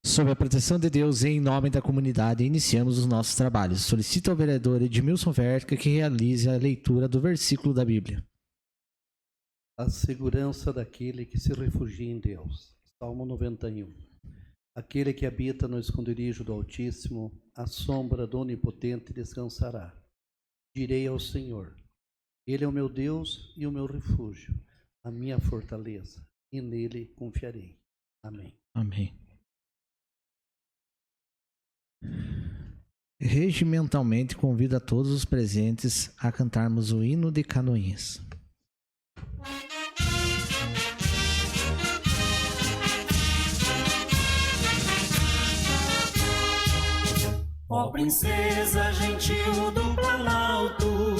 Sob a proteção de Deus e em nome da comunidade, iniciamos os nossos trabalhos. Solicito ao vereador Edmilson Verca que realize a leitura do versículo da Bíblia. A segurança daquele que se refugia em Deus. Salmo 91. Aquele que habita no esconderijo do Altíssimo, à sombra do Onipotente descansará. Direi ao Senhor, Ele é o meu Deus e o meu refúgio, a minha fortaleza, e nele confiarei. Amém. Amém. Regimentalmente convido a todos os presentes a cantarmos o hino de Canoinhas. Ó princesa gentil do Planalto,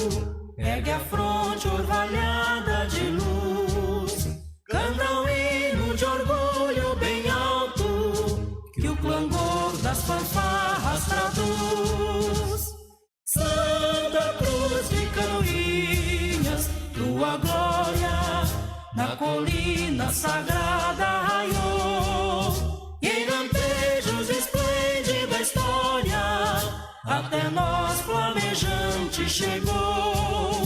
ergue a fronte orvalhada de luz, canta um hino de orgulho bem alto, que o clangor das fanfarras traduz. Santa Cruz de Canoinhas, tua glória na colina sagrada raiou, e em lampejos esplêndida história até nós flamejante chegou.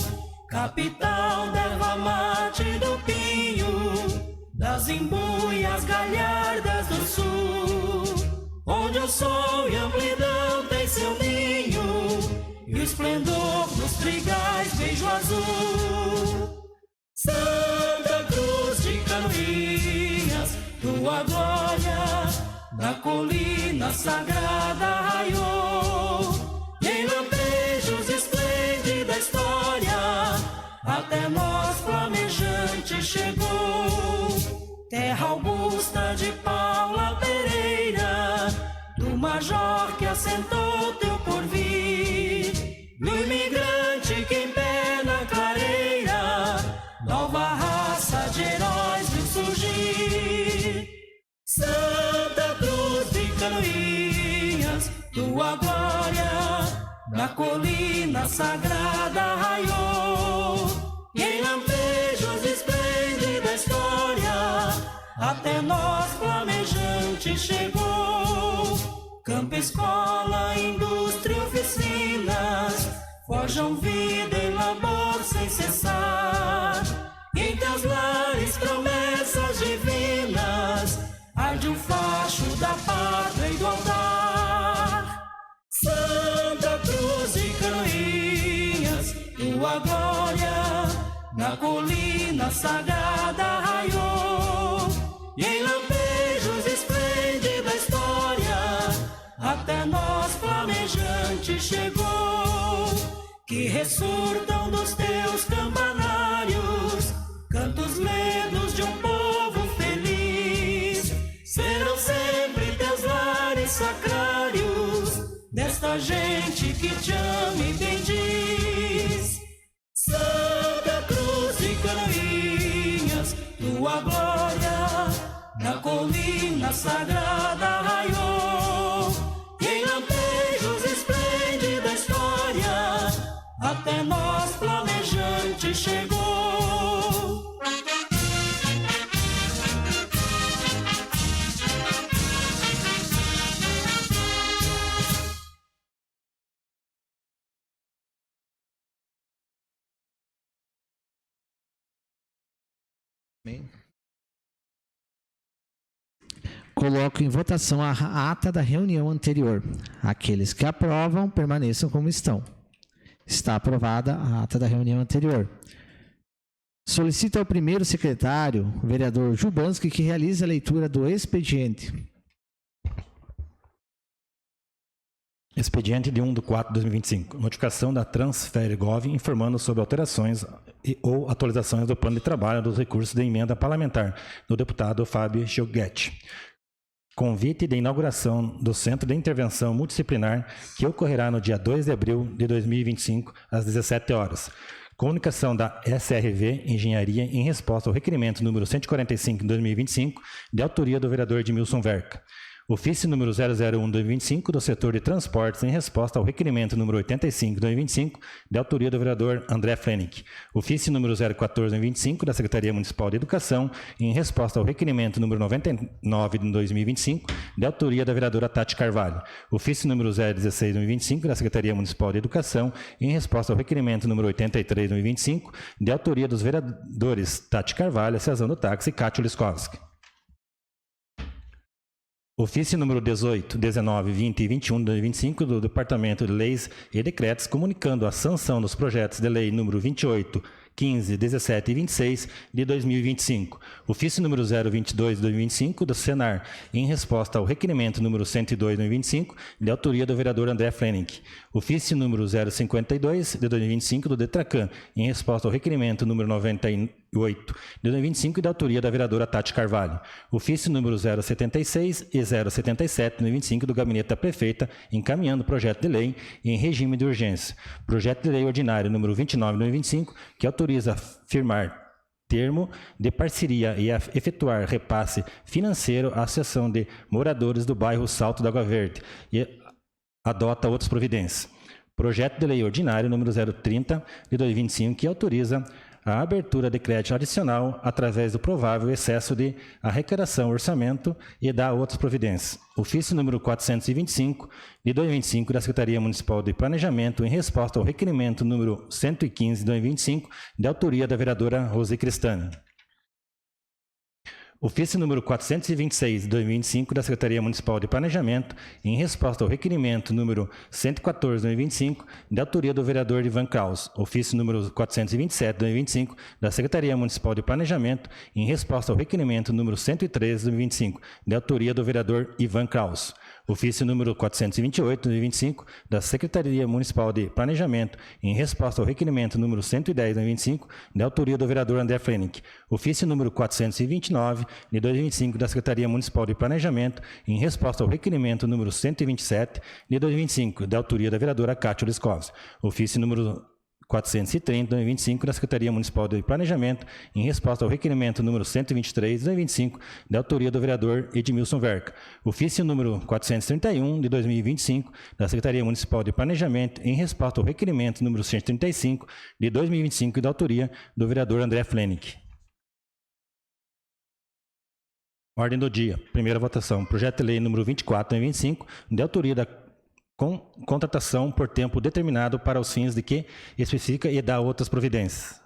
Capital d'erva mate do Pinho, das embuias galhardas do sul, onde o sol e amplidão tem seu ninho, e o esplendor dos trigais beijo azul. Santa Cruz de Canoinhas, tua glória na colina sagrada raiou, e em lampejos esplêndida história até nós flamejante chegou. Terra augusta de Paula Pereira, do major que assentou teu porvir, do imigrante que em pé na clareira nova raça de heróis viu surgir. Santa Cruz de Canoinhas, tua glória na colina sagrada raiou, e em lampejos esplêndida história até nós flamejante chegou. Campo, escola, indústria, oficinas forjam vida e labor sem cessar, e em teus lares promessas divinas arde o facho da pátria e do altar. Santa Cruz de Canoinhas, tua glória na colina sagrada raiou, e em lampejos esplêndida história até nós flamejante chegou. Que ressurtam dos teus campanários cantos medos de um povo feliz, serão sempre teus lares sacrários desta gente que te ama e bendiz. Santa Cruz de Canoinhas, tua glória na colina sagrada raiou, e em lampejos esplêndida história até nós flamejante chegou. Amém. Coloco em votação a ata da reunião anterior. Aqueles que aprovam, permaneçam como estão. Está aprovada a ata da reunião anterior. Solicito ao primeiro secretário, o vereador Jubanski, que realize a leitura do expediente. Expediente de 1/4/2025. Notificação da Transfergov informando sobre alterações ou atualizações do plano de trabalho dos recursos de emenda parlamentar do deputado Fábio Gilguetti. Convite de inauguração do Centro de Intervenção Multidisciplinar, que ocorrerá no dia 2 de abril de 2025, às 17 horas. Comunicação da SRV Engenharia em resposta ao requerimento número 145 de 2025, de autoria do vereador Edmilson Verca. Ofício número 001/2025 do setor de transportes em resposta ao requerimento número 85/2025, de autoria do vereador André Flenick. Ofício número 014/2025 da Secretaria Municipal de Educação em resposta ao requerimento número 99/2025, de autoria da vereadora Tati Carvalho. Ofício número 016/2025 da Secretaria Municipal de Educação em resposta ao requerimento número 83/2025, de autoria dos vereadores Tati Carvalho, Cezão do Táxi e Cátio Liskowski. Ofício número 18, 19, 20 e 21 de 2025 do Departamento de Leis e Decretos, comunicando a sanção dos projetos de lei número 28, 15, 17 e 26 de 2025. Ofício número 022 de 2025 do Senar, em resposta ao requerimento número 102 de 2025, de autoria do vereador André Flenick. Ofício número 052 de 2025 do Detracan, em resposta ao requerimento número 98 de 2025 e da autoria da vereadora Tati Carvalho. Ofício número 076 e 077 de 2025 do Gabinete da Prefeita, encaminhando projeto de lei em regime de urgência. Projeto de lei ordinário número 29 de 2025, que autoriza a firmar termo de parceria e a efetuar repasse financeiro à Associação de Moradores do Bairro Salto da Água Verde e adota outras providências. Projeto de lei ordinário número 030 de 2025, que autoriza a abertura de crédito adicional através do provável excesso de arrecadação orçamento e dá outras providências. Ofício número 425 de 2025 da Secretaria Municipal de Planejamento em resposta ao requerimento número 115 de 2025, de autoria da vereadora Rose Cristani. Ofício número 426 de 2025 da Secretaria Municipal de Planejamento, em resposta ao requerimento número 114 de 2025, de autoria do vereador Ivan Kraus. Ofício número 427 de 2025 da Secretaria Municipal de Planejamento, em resposta ao requerimento número 113 de 2025, de autoria do vereador Ivan Kraus. Ofício número 428 de 2025 da Secretaria Municipal de Planejamento, em resposta ao requerimento número 110 de 2025, de autoria do vereador André Flenick. Ofício número 429 de 2025 da Secretaria Municipal de Planejamento, em resposta ao requerimento número 127 de 2025, de autoria da vereadora Cátio Liskowski. Ofício número 430 de 2025 da Secretaria Municipal de Planejamento, em resposta ao requerimento número 123 de 2025, de autoria do vereador Edmilson Verca. Ofício número 431 de 2025 da Secretaria Municipal de Planejamento, em resposta ao requerimento número 135 de 2025, de autoria do vereador André Flenick. Ordem do dia. Primeira votação. Projeto de lei número 24 de 2025, de autoria da contratação por tempo determinado para os fins de que especifica e dá outras providências.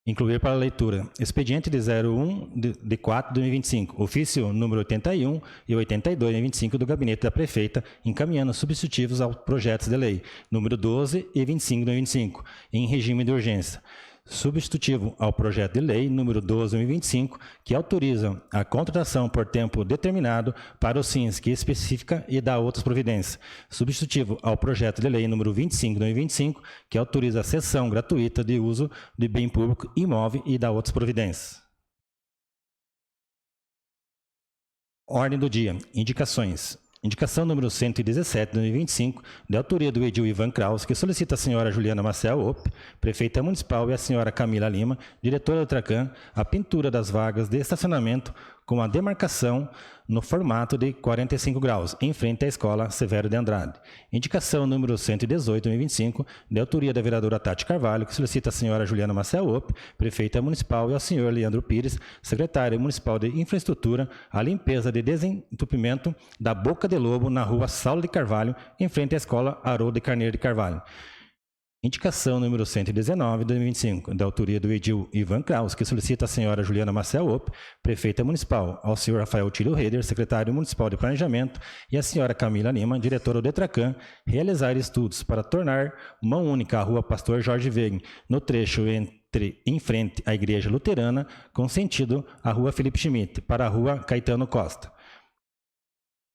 Incluir para a leitura. Expediente de 01 de 4 de 2025. Ofício número 81 e 82 de 2025 do Gabinete da Prefeita, encaminhando substitutivos aos projetos de lei. Número 12 e 25 de 2025. Em regime de urgência. Substitutivo ao projeto de lei número 12/2025, que autoriza a contratação por tempo determinado para os fins que especifica e dá outras providências. Substitutivo ao projeto de lei número 25/2025, que autoriza a cessão gratuita de uso de bem público imóvel e dá outras providências. Ordem do dia. Indicações. Indicação número 117 de 2025, de autoria do edil Ivan Kraus, que solicita a senhora Juliana Maciel Opp, prefeita municipal, e a senhora Camila Lima, diretora do Tracan, a pintura das vagas de estacionamento com a demarcação no formato de 45 graus, em frente à Escola Severo de Andrade. Indicação número 118 de 2025, de autoria da vereadora Tati Carvalho, que solicita a senhora Juliana Maciel Opp, prefeita municipal, e ao senhor Leandro Pires, secretário municipal de Infraestrutura, a limpeza de desentupimento da Boca de Lobo na rua Saulo de Carvalho, em frente à Escola Haroldo de Carneiro de Carvalho. Indicação número 119 de 2025, da autoria do edil Ivan Kraus, que solicita a senhora Juliana Maciel Opp, prefeita municipal, ao senhor Rafael Tílio Reder, secretário municipal de Planejamento, e a senhora Camila Lima, diretora do Detracan, realizar estudos para tornar mão única a rua Pastor Jorge Veiga, no trecho em frente à Igreja Luterana, com sentido à rua Felipe Schmidt, para a rua Caetano Costa.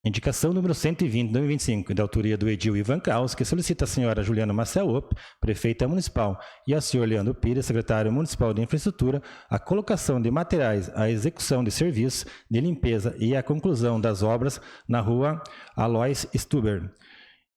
Indicação número 120 de 2025, da autoria do edil Ivan Kraus, que solicita a senhora Juliana Maciel Opp, prefeita municipal, e ao senhor Leandro Pires, secretário municipal de Infraestrutura, a colocação de materiais, a execução de serviços de limpeza e a conclusão das obras na rua Alois Stuber.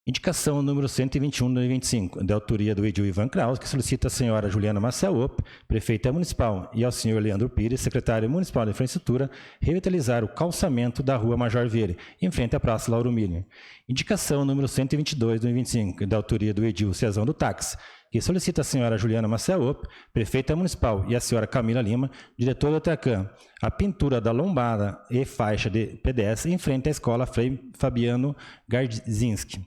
Indicação número 121 de 2025, de autoria do Edil Ivan Kraus, que solicita à senhora Juliana Maciel, prefeita municipal, e ao senhor Leandro Pires, secretário municipal de infraestrutura, revitalizar o calçamento da rua Major Vieira, em frente à Praça Lauro Miller. Indicação número 122 de 2025, de autoria do Edil Cezão do Táxi, que solicita à senhora Juliana Maciel, prefeita municipal, e à senhora Camila Lima, diretora do TRACAM, a pintura da lombada e faixa de PDS em frente à escola Frei Fabiano Gardzinski.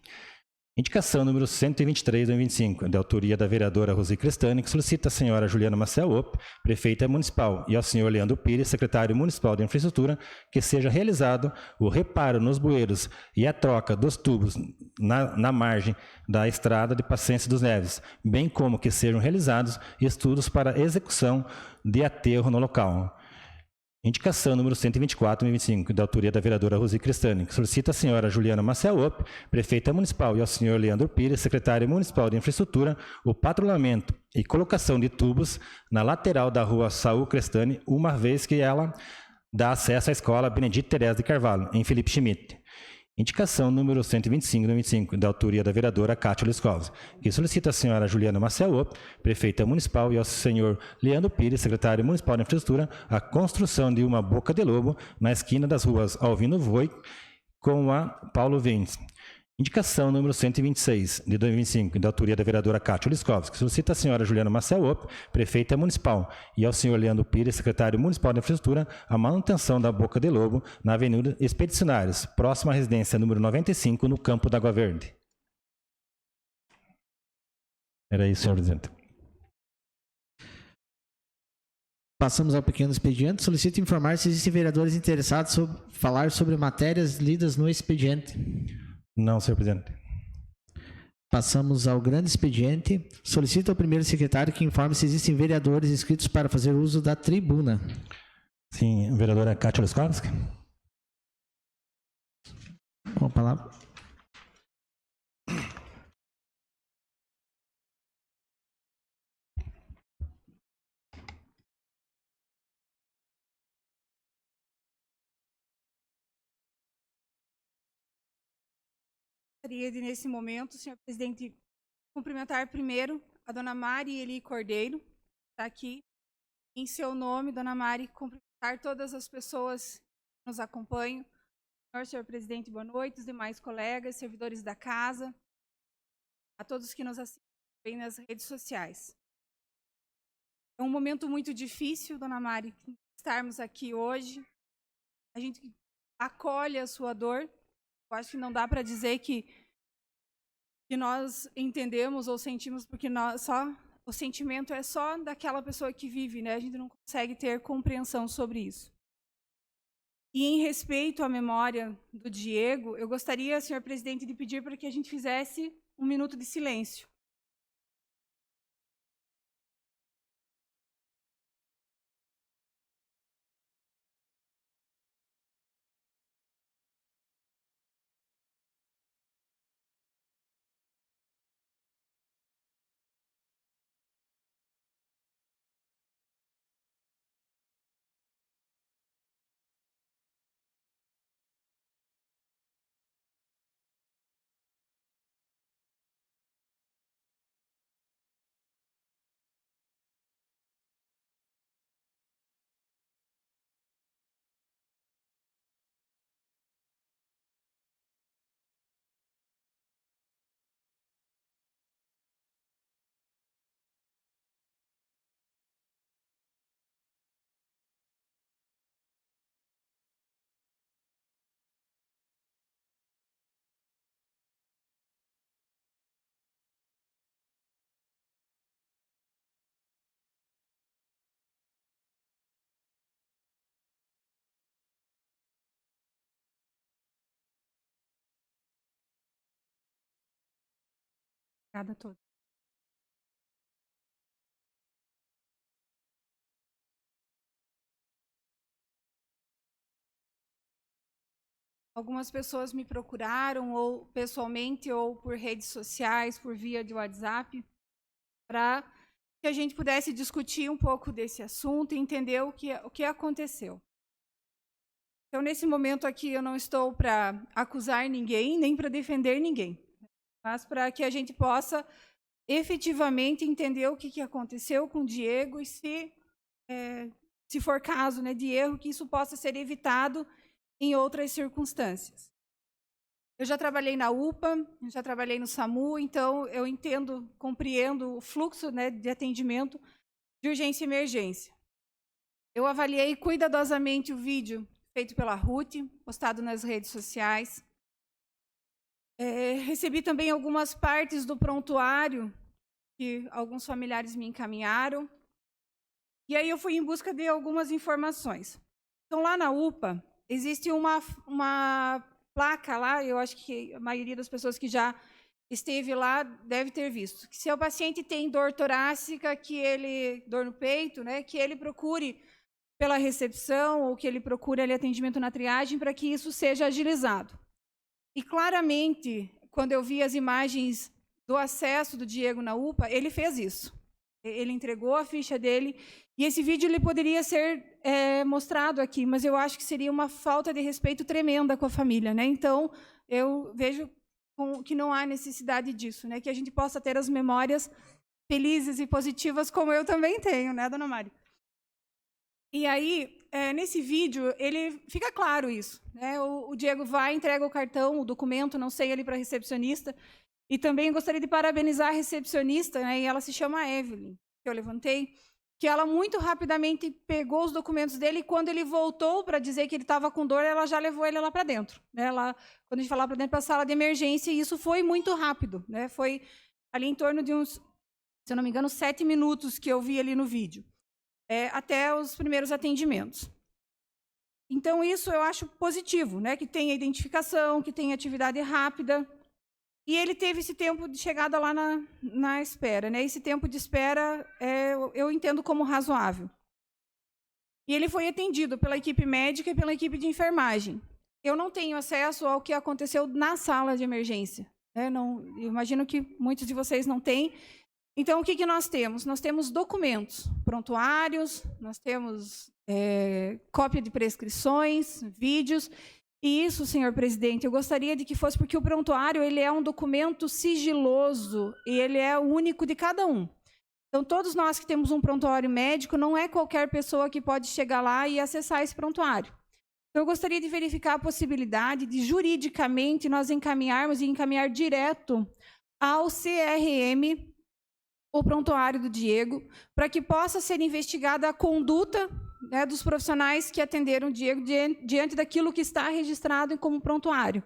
Indicação número 123 de 2025, de autoria da vereadora Rosi Crestani, que solicita à senhora Juliana Maciel, prefeita municipal, e ao senhor Leandro Pires, secretário municipal de infraestrutura, que seja realizado o reparo nos bueiros e a troca dos tubos na margem da estrada de Paciência dos Neves, bem como que sejam realizados estudos para execução de aterro no local. Indicação número 124 de 2025, da autoria da vereadora Rosi Crestani, que solicita à senhora Juliana Maciel, prefeita municipal, e ao senhor Leandro Pires, secretário municipal de infraestrutura, o patrulhamento e colocação de tubos na lateral da rua Saul Crestani, uma vez que ela dá acesso à escola Benedito Teresa de Carvalho, em Felipe Schmidt. Indicação número 125 de 2025, da autoria da vereadora Cátia Liscovs, que solicita à senhora Juliana Maciel, prefeita municipal, e ao senhor Leandro Pires, secretário municipal de infraestrutura, a construção de uma boca de lobo na esquina das ruas Alvino Voi com a Paulo Ventes. Indicação número 126 de 2025, da autoria da vereadora Cátia Liscovs, que solicita à senhora Juliana Maciel, prefeita municipal, e ao senhor Leandro Pires, secretário municipal de infraestrutura, a manutenção da Boca de Lobo na Avenida Expedicionários, próxima à residência número 95, no Campo da Água Verde. Era isso, senhor presidente. Passamos ao pequeno expediente. Solicito informar se existem vereadores interessados em falar sobre matérias lidas no expediente. Não, senhor presidente. Passamos ao grande expediente. Solicito ao primeiro secretário que informe se existem vereadores inscritos para fazer uso da tribuna. Sim, vereadora Cátia Liscovski. Com a palavra. Gostaria de, nesse momento, senhor presidente, cumprimentar primeiro a dona Mari Eli Cordeiro, que está aqui. Em seu nome, dona Mari, cumprimentar todas as pessoas que nos acompanham. Senhor presidente, boa noite, os demais colegas, servidores da casa, a todos que nos assistem nas redes sociais. É um momento muito difícil, dona Mari, estarmos aqui hoje. A gente acolhe a sua dor. Eu acho que não dá para dizer que nós entendemos ou sentimos, porque o sentimento é só daquela pessoa que vive, né? A gente não consegue ter compreensão sobre isso. E em respeito à memória do Diego, eu gostaria, senhor presidente, de pedir para que a gente fizesse um minuto de silêncio. Obrigada a todos. Algumas pessoas me procuraram, ou pessoalmente, ou por redes sociais, por via de WhatsApp, para que a gente pudesse discutir um pouco desse assunto e entender o que aconteceu. Então, nesse momento aqui, eu não estou para acusar ninguém, nem para defender ninguém. mas para que a gente possa efetivamente entender o que aconteceu com o Diego e se for caso, né, de erro, que isso possa ser evitado em outras circunstâncias. Eu já trabalhei na UPA, já trabalhei no SAMU, então eu entendo, compreendo o fluxo, né, de atendimento de urgência e emergência. Eu avaliei cuidadosamente o vídeo feito pela Ruth, postado nas redes sociais. Recebi também algumas partes do prontuário que alguns familiares me encaminharam. E aí eu fui em busca de algumas informações. Então, lá na UPA, existe uma placa lá, eu acho que a maioria das pessoas que já esteve lá deve ter visto, que se o paciente tem dor torácica, dor no peito, né, que ele procure pela recepção ou que ele procure ali atendimento na triagem para que isso seja agilizado. E claramente, quando eu vi as imagens do acesso do Diego na UPA, ele fez isso. Ele entregou a ficha dele e esse vídeo ele poderia ser mostrado aqui, mas eu acho que seria uma falta de respeito tremenda com a família, né? Então, eu vejo que não há necessidade disso, né? Que a gente possa ter as memórias felizes e positivas, como eu também tenho, né, dona Mari? E aí, nesse vídeo, ele fica claro isso, né? O Diego vai, entrega o cartão, o documento, não sei, ali para a recepcionista. E também gostaria de parabenizar a recepcionista, né? E ela se chama Evelyn, que eu levantei, que ela muito rapidamente pegou os documentos dele e quando ele voltou para dizer que ele estava com dor, ela já levou ele lá para dentro, né? Quando a gente falava para dentro, para a sala de emergência, e isso foi muito rápido, né? Foi ali em torno de uns, se eu não me engano, 7 minutos que eu vi ali no vídeo, até os primeiros atendimentos. Então, isso eu acho positivo, né? Que tenha identificação, que tenha atividade rápida. E ele teve esse tempo de chegada lá na espera, né? Esse tempo de espera eu entendo como razoável. E ele foi atendido pela equipe médica e pela equipe de enfermagem. Eu não tenho acesso ao que aconteceu na sala de emergência, né? Eu imagino que muitos de vocês não têm. Então, o que nós temos? Nós temos documentos, prontuários, nós temos cópia de prescrições, vídeos. E isso, senhor presidente, eu gostaria de que fosse, porque o prontuário ele é um documento sigiloso e ele é único de cada um. Então, todos nós que temos um prontuário médico, não é qualquer pessoa que pode chegar lá e acessar esse prontuário. Então, eu gostaria de verificar a possibilidade de, juridicamente, nós encaminhar direto ao CRM o prontuário do Diego, para que possa ser investigada a conduta, né, dos profissionais que atenderam o Diego diante daquilo que está registrado como prontuário.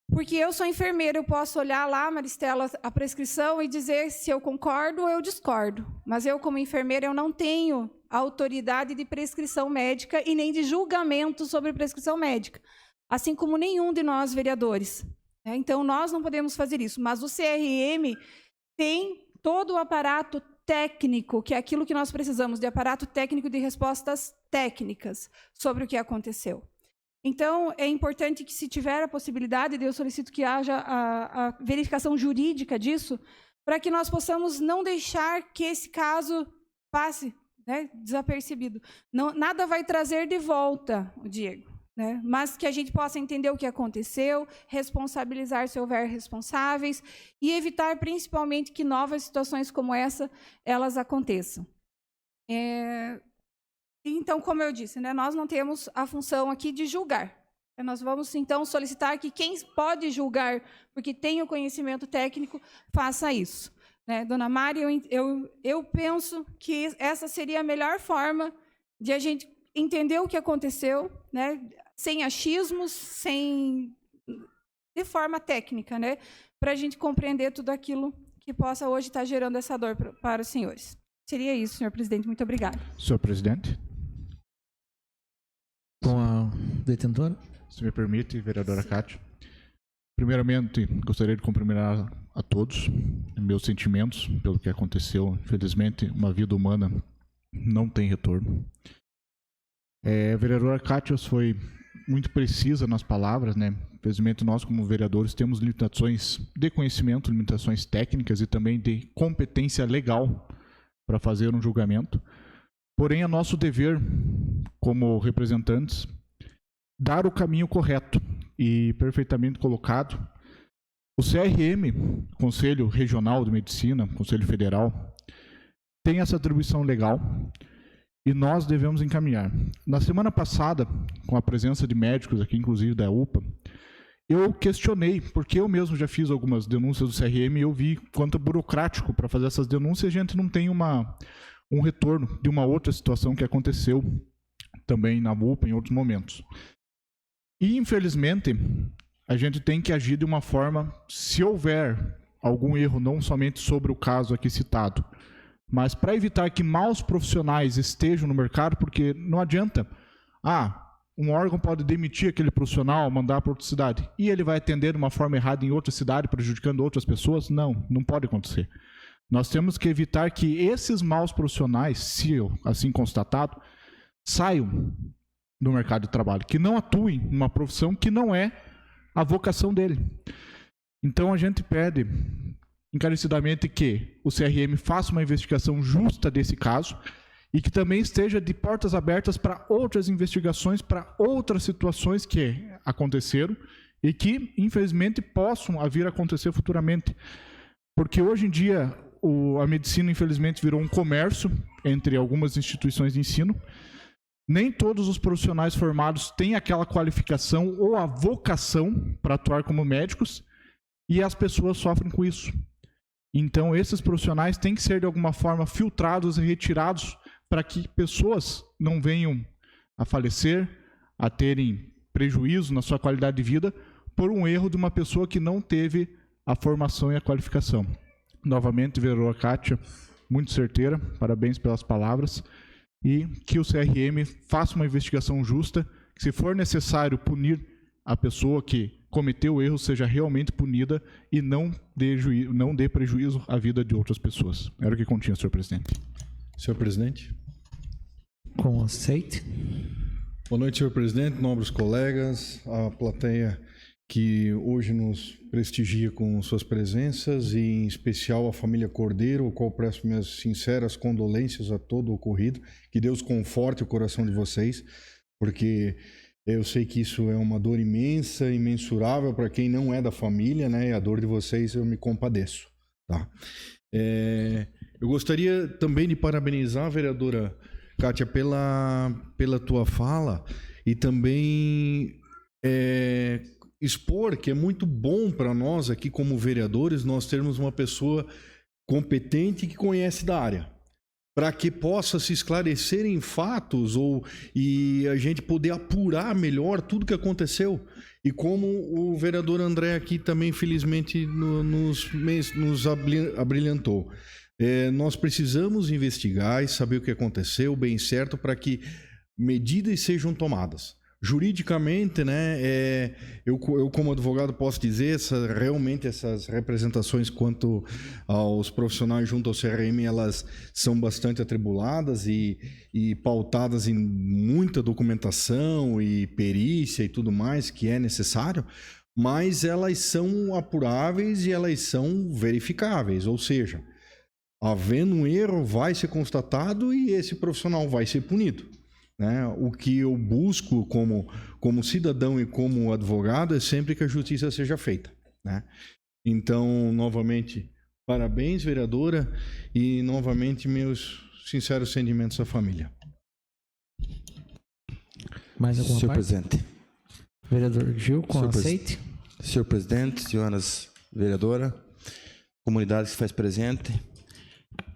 Porque eu sou enfermeira, eu posso olhar lá, Maristela, a prescrição e dizer se eu concordo ou eu discordo. Mas eu, como enfermeira, eu não tenho autoridade de prescrição médica e nem de julgamento sobre prescrição médica, assim como nenhum de nós, vereadores. Então, nós não podemos fazer isso. Mas o CRM tem todo o aparato técnico, que é aquilo que nós precisamos, de aparato técnico de respostas técnicas sobre o que aconteceu. Então, é importante que, se tiver a possibilidade, eu solicito que haja a verificação jurídica disso, para que nós possamos não deixar que esse caso passe, né, desapercebido. Nada vai trazer de volta o Diego, né, mas que a gente possa entender o que aconteceu, responsabilizar se houver responsáveis e evitar, principalmente, que novas situações como essa elas aconteçam. Então, como eu disse, né, nós não temos a função aqui de julgar. Nós vamos, então, solicitar que quem pode julgar, porque tem o conhecimento técnico, faça isso. Né? Dona Mari, eu penso que essa seria a melhor forma de a gente entender o que aconteceu, né, sem achismos, de forma técnica, né, para a gente compreender tudo aquilo que possa hoje estar gerando essa dor para os senhores. Seria isso, senhor presidente. Muito obrigada. Senhor presidente. Com a detentora. Se me permite, vereadora Cátia. Primeiramente, gostaria de cumprimentar a todos, meus sentimentos pelo que aconteceu. Infelizmente, uma vida humana não tem retorno. A vereadora Cátia foi muito precisa nas palavras, né? Infelizmente, nós, como vereadores, temos limitações de conhecimento, limitações técnicas e também de competência legal para fazer um julgamento. Porém, é nosso dever, como representantes, dar o caminho correto e perfeitamente colocado. O CRM, Conselho Regional de Medicina, Conselho Federal, tem essa atribuição legal e nós devemos encaminhar. Na semana passada, com a presença de médicos aqui, inclusive da UPA, eu questionei, porque eu mesmo já fiz algumas denúncias do CRM e eu vi quanto é burocrático para fazer essas denúncias, a gente não tem um retorno de uma outra situação que aconteceu também na UPA em outros momentos. E, infelizmente, a gente tem que agir de uma forma, se houver algum erro, não somente sobre o caso aqui citado, mas para evitar que maus profissionais estejam no mercado, porque não adianta, um órgão pode demitir aquele profissional, mandar para outra cidade, e ele vai atender de uma forma errada em outra cidade, prejudicando outras pessoas? Não pode acontecer. Nós temos que evitar que esses maus profissionais, se assim constatado, saiam do mercado de trabalho, que não atuem numa profissão que não é a vocação dele. Então a gente pede encarecidamente que o CRM faça uma investigação justa desse caso e que também esteja de portas abertas para outras investigações, para outras situações que aconteceram e que, infelizmente, possam vir a acontecer futuramente. Porque hoje em dia a medicina, infelizmente, virou um comércio entre algumas instituições de ensino. Nem todos os profissionais formados têm aquela qualificação ou a vocação para atuar como médicos e as pessoas sofrem com isso. Então, esses profissionais têm que ser, de alguma forma, filtrados e retirados para que pessoas não venham a falecer, a terem prejuízo na sua qualidade de vida por um erro de uma pessoa que não teve a formação e a qualificação. Novamente, vereadora Kátia, muito certeira, parabéns pelas palavras. E que o CRM faça uma investigação justa, que se for necessário punir a pessoa que cometeu o erro, seja realmente punida e não dê prejuízo à vida de outras pessoas. Era o que continha, senhor presidente. Senhor presidente. Com aceite. Boa noite, senhor presidente, nobres colegas, a plateia que hoje nos prestigia com suas presenças e, em especial, a família Cordeiro, ao qual presto minhas sinceras condolências a todo o ocorrido. Que Deus conforte o coração de vocês, porque eu sei que isso é uma dor imensa, imensurável para quem não é da família, né? E a dor de vocês eu me compadeço, tá? Eu gostaria também de parabenizar a vereadora Kátia pela tua fala e também expor que é muito bom para nós aqui como vereadores nós termos uma pessoa competente que conhece da área, para que possa se esclarecer em fatos e a gente poder apurar melhor tudo que aconteceu. E como o vereador André aqui também felizmente nos abrilhantou. Nós precisamos investigar e saber o que aconteceu bem certo para que medidas sejam tomadas. Juridicamente, né, eu como advogado posso dizer, realmente essas representações quanto aos profissionais junto ao CRM, elas são bastante atribuladas e pautadas em muita documentação e perícia e tudo mais que é necessário, mas elas são apuráveis e elas são verificáveis, ou seja, havendo um erro vai ser constatado e esse profissional vai ser punido. Né? O que eu busco como cidadão e como advogado é sempre que a justiça seja feita. Né? Então, novamente, parabéns, vereadora, e novamente meus sinceros sentimentos à família. Mais alguma Senhor parte? presidente. Vereador Gil, com Senhor aceite. Senhor presidente, senhoras vereadora, comunidade que se faz presente,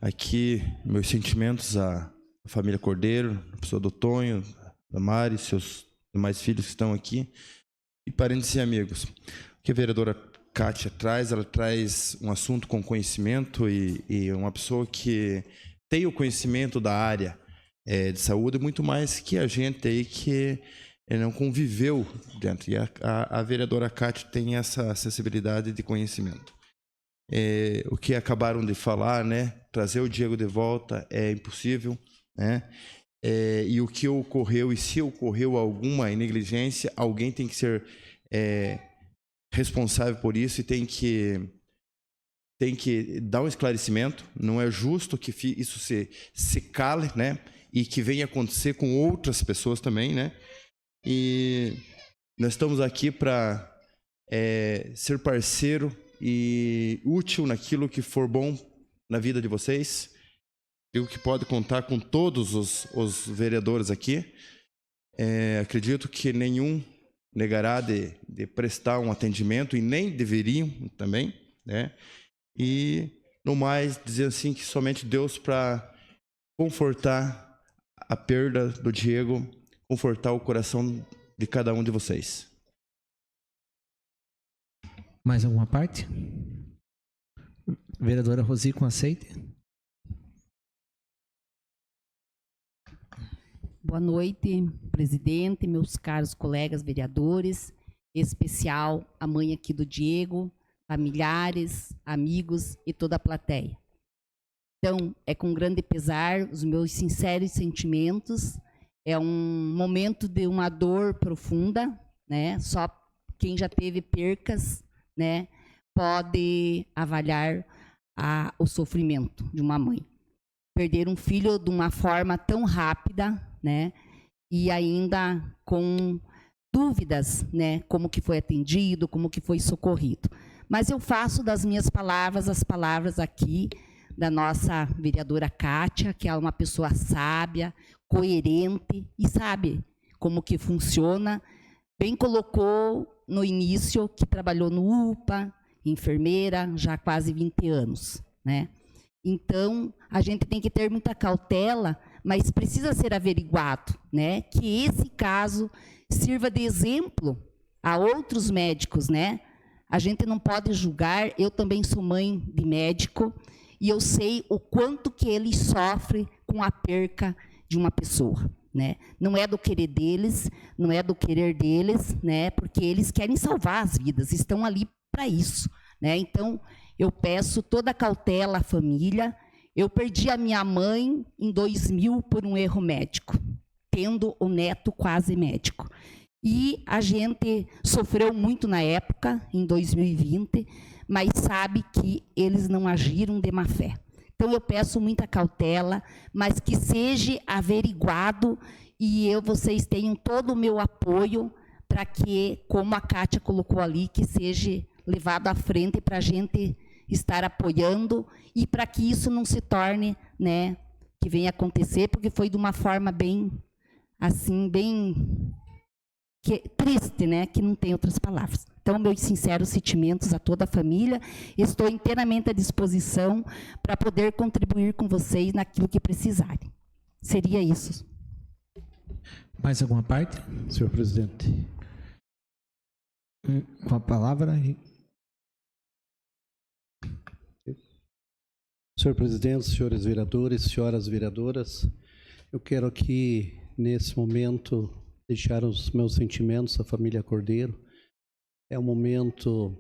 aqui meus sentimentos à família Cordeiro, a pessoa do Tonho, da Mari, seus demais filhos que estão aqui, e parentes e amigos. O que a vereadora Kátia traz, ela traz um assunto com conhecimento e uma pessoa que tem o conhecimento da área de saúde, muito mais que a gente aí que não conviveu dentro. E a vereadora Kátia tem essa acessibilidade de conhecimento. O que acabaram de falar, né, trazer o Diego de volta é impossível, né? E o que ocorreu, e se ocorreu alguma negligência, alguém tem que ser responsável por isso e tem que dar um esclarecimento. Não é justo que isso se cale, né? E que venha acontecer com outras pessoas também, né? E nós estamos aqui para ser parceiro e útil naquilo que for bom na vida de vocês. Digo que pode contar com todos os vereadores aqui. Acredito que nenhum negará de prestar um atendimento, e nem deveriam também, né? E, no mais, dizer assim que somente Deus para confortar a perda do Diego, confortar o coração de cada um de vocês. Mais alguma parte? Vereadora Rosico, aceite. Boa noite, presidente, meus caros colegas vereadores, em especial a mãe aqui do Diego, familiares, amigos e toda a plateia. Então, é com grande pesar os meus sinceros sentimentos. É um momento de uma dor profunda, né? Só quem já teve percas, né, pode avaliar o sofrimento de uma mãe. Perder um filho de uma forma tão rápida, né, e ainda com dúvidas, né, como que foi atendido, como que foi socorrido. Mas eu faço das minhas palavras as palavras aqui da nossa vereadora Kátia, que é uma pessoa sábia, coerente e sabe como que funciona. Bem colocou no início que trabalhou no UPA, enfermeira, já há quase 20 anos, né? Então, a gente tem que ter muita cautela, mas precisa ser averiguado, né? Que esse caso sirva de exemplo a outros médicos, né? A gente não pode julgar, eu também sou mãe de médico, e eu sei o quanto que ele sofre com a perca de uma pessoa, né? Não é do querer deles, não é do querer deles, né? Porque eles querem salvar as vidas, estão ali para isso, né? Então, eu peço toda a cautela à família. Eu perdi a minha mãe em 2000 por um erro médico, tendo o neto quase médico. E a gente sofreu muito na época, em 2020, mas sabe que eles não agiram de má fé. Então, eu peço muita cautela, mas que seja averiguado, e vocês tenham todo o meu apoio para que, como a Kátia colocou ali, que seja levado à frente para a gente estar apoiando e para que isso não se torne, né, que venha acontecer, porque foi de uma forma bem, assim, bem triste, né, que não tem outras palavras. Então, meus sinceros sentimentos a toda a família, estou inteiramente à disposição para poder contribuir com vocês naquilo que precisarem. Seria isso. Mais alguma parte? Senhor presidente. Com a palavra. Senhor presidente, senhores vereadores, senhoras vereadoras, eu quero aqui, nesse momento, deixar os meus sentimentos à família Cordeiro. É um momento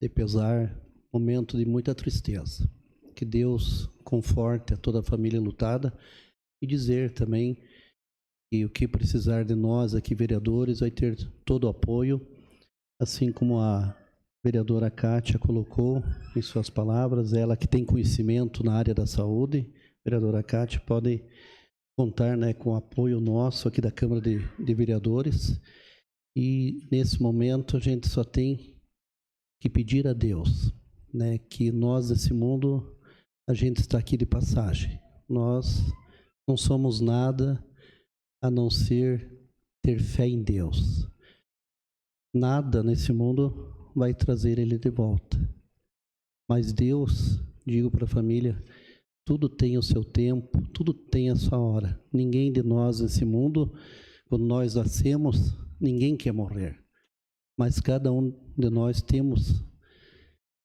de pesar, momento de muita tristeza. Que Deus conforte a toda a família lutada e dizer também que o que precisar de nós aqui, vereadores, vai ter todo o apoio, assim como a vereadora Kátia colocou em suas palavras, ela que tem conhecimento na área da saúde. Vereadora Kátia pode contar, né, com o apoio nosso aqui da Câmara de Vereadores. E nesse momento a gente só tem que pedir a Deus, né, que nós desse mundo, a gente está aqui de passagem. Nós não somos nada a não ser ter fé em Deus. Nada nesse mundo vai trazer ele de volta. Mas Deus, digo para a família, tudo tem o seu tempo, tudo tem a sua hora. Ninguém de nós nesse mundo, quando nós nascemos, ninguém quer morrer. Mas cada um de nós temos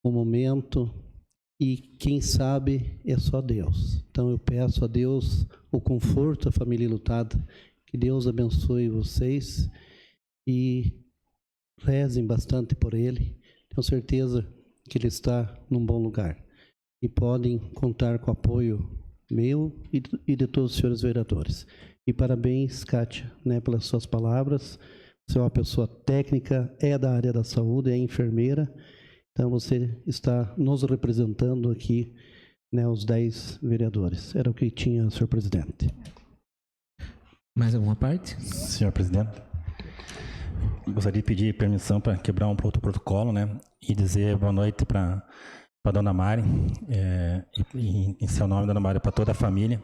um momento e quem sabe é só Deus. Então eu peço a Deus o conforto à família lutada, que Deus abençoe vocês e rezem bastante por ele. Tenho certeza que ele está num bom lugar. E podem contar com o apoio meu e de todos os senhores vereadores. E parabéns, Kátia, né, pelas suas palavras. Você é uma pessoa técnica, é da área da saúde, é enfermeira. Então você está nos representando aqui, né, os 10 vereadores. Era o que tinha, senhor presidente. Mais alguma parte? Senhor presidente, gostaria de pedir permissão para quebrar um outro protocolo, né? E dizer boa noite para a dona Mari, e em seu nome, dona Mari, para toda a família.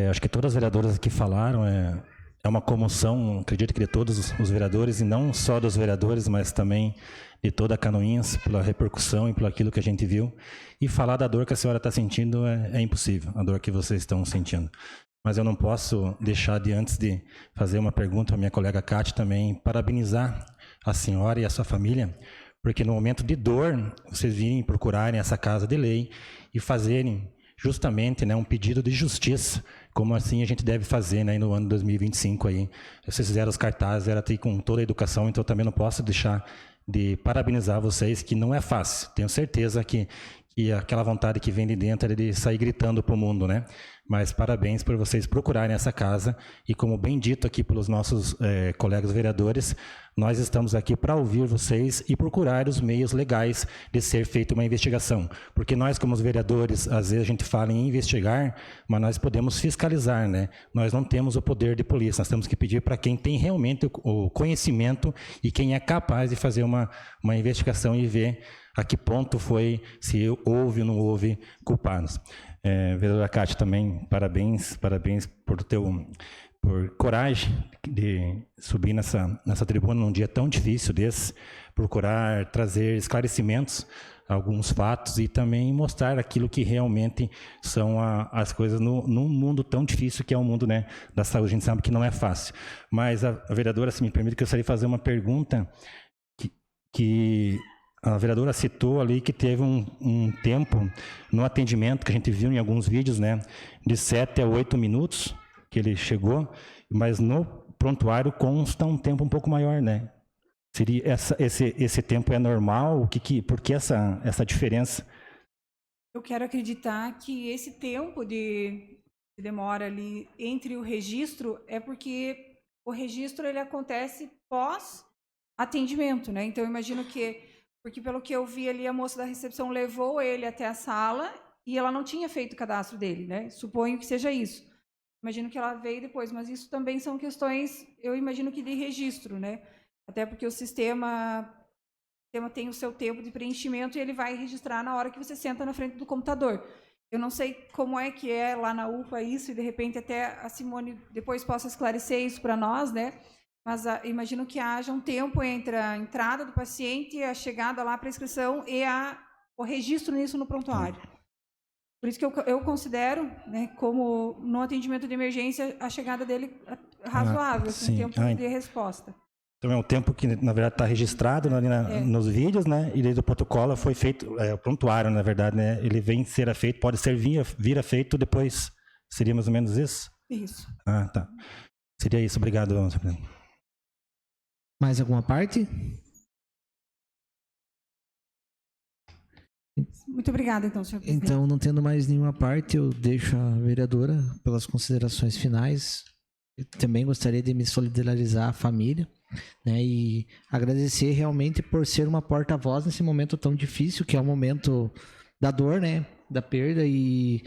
Acho que todas as vereadoras aqui falaram, é uma comoção, acredito que de todos os vereadores, e não só dos vereadores, mas também de toda a Canoinhas, pela repercussão e pelo aquilo que a gente viu. E falar da dor que a senhora está sentindo é impossível, a dor que vocês estão sentindo. Mas eu não posso deixar de, antes de fazer uma pergunta à minha colega Cátia, também parabenizar a senhora e a sua família, porque no momento de dor, vocês virem procurarem essa casa de lei e fazerem justamente, né, um pedido de justiça, como assim a gente deve fazer, né, no ano 2025 aí. Vocês fizeram os cartazes, era até com toda a educação, então eu também não posso deixar de parabenizar vocês, que não é fácil. Tenho certeza que aquela vontade que vem de dentro é de sair gritando para o mundo, né? Mas parabéns por vocês procurarem essa casa, e como bem dito aqui pelos nossos colegas vereadores, nós estamos aqui para ouvir vocês e procurar os meios legais de ser feita uma investigação. Porque nós, como os vereadores, às vezes a gente fala em investigar, mas nós podemos fiscalizar, né? Nós não temos o poder de polícia, nós temos que pedir para quem tem realmente o conhecimento e quem é capaz de fazer uma investigação e ver a que ponto foi, se houve ou não houve culpados. Vereadora Cátia, também parabéns por coragem de subir nessa tribuna num dia tão difícil desse, procurar trazer esclarecimentos a alguns fatos e também mostrar aquilo que realmente são as coisas num mundo tão difícil que é o mundo, né, da saúde. A gente sabe que não é fácil. Mas a vereadora, se me permite, que eu gostaria de fazer uma pergunta que a vereadora citou ali que teve um tempo no atendimento, que a gente viu em alguns vídeos, né, de 7 a 8 minutos que ele chegou, mas no prontuário consta um tempo um pouco maior, né? Seria esse tempo é normal? Por que essa diferença? Eu quero acreditar que esse tempo de demora ali entre o registro é porque o registro ele acontece pós atendimento, né? Então eu imagino que, porque pelo que eu vi ali, a moça da recepção levou ele até a sala e ela não tinha feito o cadastro dele, né? Suponho que seja isso. Imagino que ela veio depois, mas isso também são questões, eu imagino que de registro, né? Até porque o sistema tem o seu tempo de preenchimento e ele vai registrar na hora que você senta na frente do computador. Eu não sei como é que é lá na UPA isso, e de repente até a Simone depois possa esclarecer isso para nós, né? Mas imagino que haja um tempo entre a entrada do paciente, a chegada lá, a prescrição e o registro nisso no prontuário. Por isso que eu considero, né, como no atendimento de emergência, a chegada dele razoável, assim, tempo de resposta. Então é um tempo que, na verdade, está registrado ali nos vídeos, né? E desde o protocolo foi feito, o prontuário, na verdade, né? Ele vem ser feito, pode ser vir a feito depois. Seria mais ou menos isso? Isso. Ah, tá. Seria isso. Obrigado, senhor presidente. Mais alguma parte? Muito obrigada, então, senhor presidente. Então, não tendo mais nenhuma parte, eu deixo a vereadora pelas considerações finais. Eu também gostaria de me solidarizar à família, né, e agradecer realmente por ser uma porta-voz nesse momento tão difícil, que é o momento da dor, né, da perda. E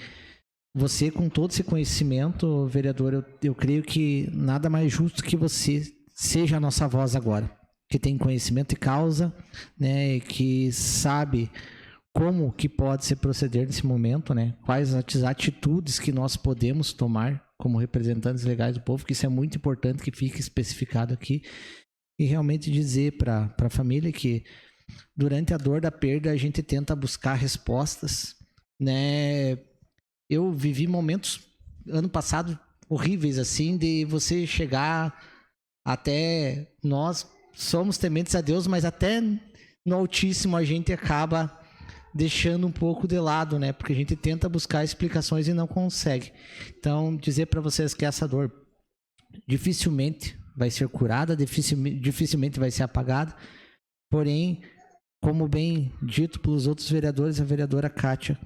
você, com todo esse conhecimento, vereador, eu creio que nada mais justo que você seja a nossa voz agora, que tem conhecimento e causa, né, que sabe como que pode se proceder nesse momento, né? Quais as atitudes que nós podemos tomar como representantes legais do povo, que isso é muito importante que fique especificado aqui, e realmente dizer para a família que durante a dor da perda a gente tenta buscar respostas, né? Eu vivi momentos ano passado horríveis assim, de você chegar até, nós somos tementes a Deus, mas até no Altíssimo a gente acaba deixando um pouco de lado, né? Porque a gente tenta buscar explicações e não consegue. Então, dizer para vocês que essa dor dificilmente vai ser curada, dificilmente vai ser apagada. Porém, como bem dito pelos outros vereadores, a vereadora Cátia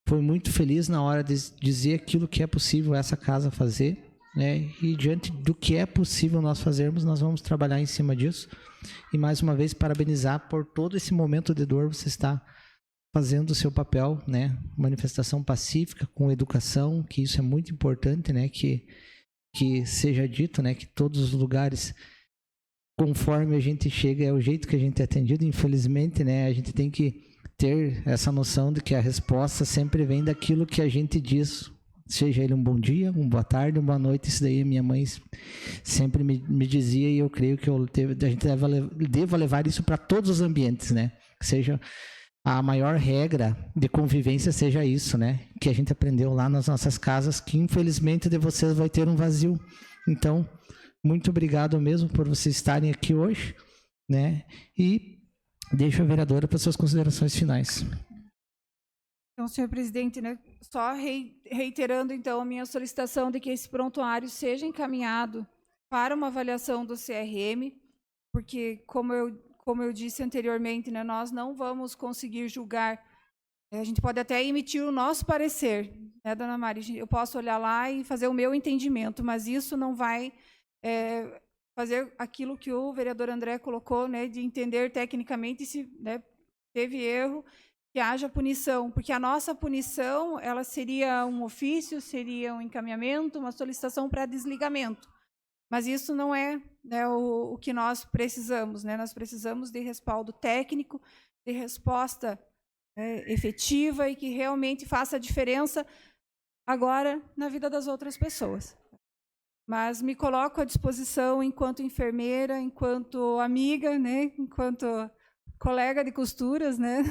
foi muito feliz na hora de dizer aquilo que é possível essa casa fazer, né? E diante do que é possível nós fazermos, nós vamos trabalhar em cima disso. E mais uma vez, parabenizar por todo esse momento de dor. Você está fazendo o seu papel, né? Manifestação pacífica, com educação, que isso é muito importante, né? Que seja dito, né? Que todos os lugares conforme a gente chega, é o jeito que a gente é atendido. Infelizmente, né, a gente tem que ter essa noção de que a resposta sempre vem daquilo que a gente diz, seja ele um bom dia, uma boa tarde, uma boa noite. Isso daí minha mãe sempre me dizia, e eu creio que a gente deva levar isso para todos os ambientes, né? Que seja a maior regra de convivência, seja isso, né? Que a gente aprendeu lá nas nossas casas, que infelizmente de vocês vai ter um vazio. Então, muito obrigado mesmo por vocês estarem aqui hoje, né? E deixo a vereadora para suas considerações finais. Então, senhor presidente, né, só reiterando, então, a minha solicitação de que esse prontuário seja encaminhado para uma avaliação do CRM, porque, como eu disse anteriormente, né, nós não vamos conseguir julgar. A gente pode até emitir o nosso parecer, né, dona Mari? Eu posso olhar lá e fazer o meu entendimento, mas isso não vai fazer aquilo que o vereador André colocou, né, de entender tecnicamente se, né, teve erro, que haja punição, porque a nossa punição, ela seria um ofício, seria um encaminhamento, uma solicitação para desligamento. Mas isso não é, né, o que nós precisamos, né? Nós precisamos de respaldo técnico, de resposta efetiva e que realmente faça a diferença agora na vida das outras pessoas. Mas me coloco à disposição enquanto enfermeira, enquanto amiga, né, enquanto colega de costuras, né,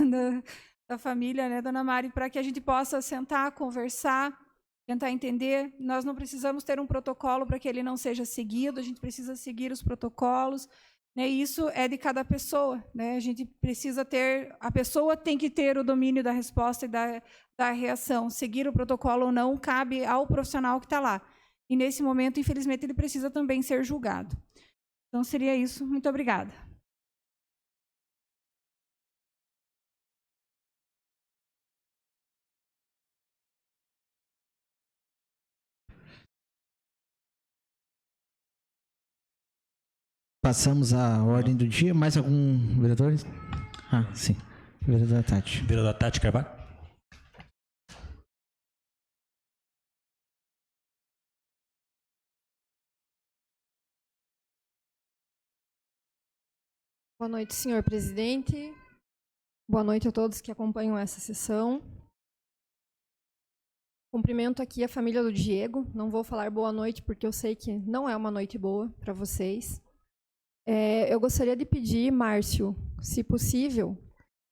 da família, né, dona Mari, para que a gente possa sentar, conversar, tentar entender. Nós não precisamos ter um protocolo para que ele não seja seguido, a gente precisa seguir os protocolos, né, e isso é de cada pessoa, né, a gente precisa ter, a pessoa tem que ter o domínio da resposta e da reação. Seguir o protocolo ou não cabe ao profissional que está lá. E, nesse momento, infelizmente, ele precisa também ser julgado. Então, seria isso. Muito obrigada. Passamos à ordem do dia. Mais algum vereador? Ah, sim. Vereadora Tati. Vereadora Tati Carvalho. Boa noite, senhor presidente. Boa noite a todos que acompanham essa sessão. Cumprimento aqui a família do Diego. Não vou falar boa noite, porque eu sei que não é uma noite boa para vocês. Eu gostaria de pedir, Márcio, se possível,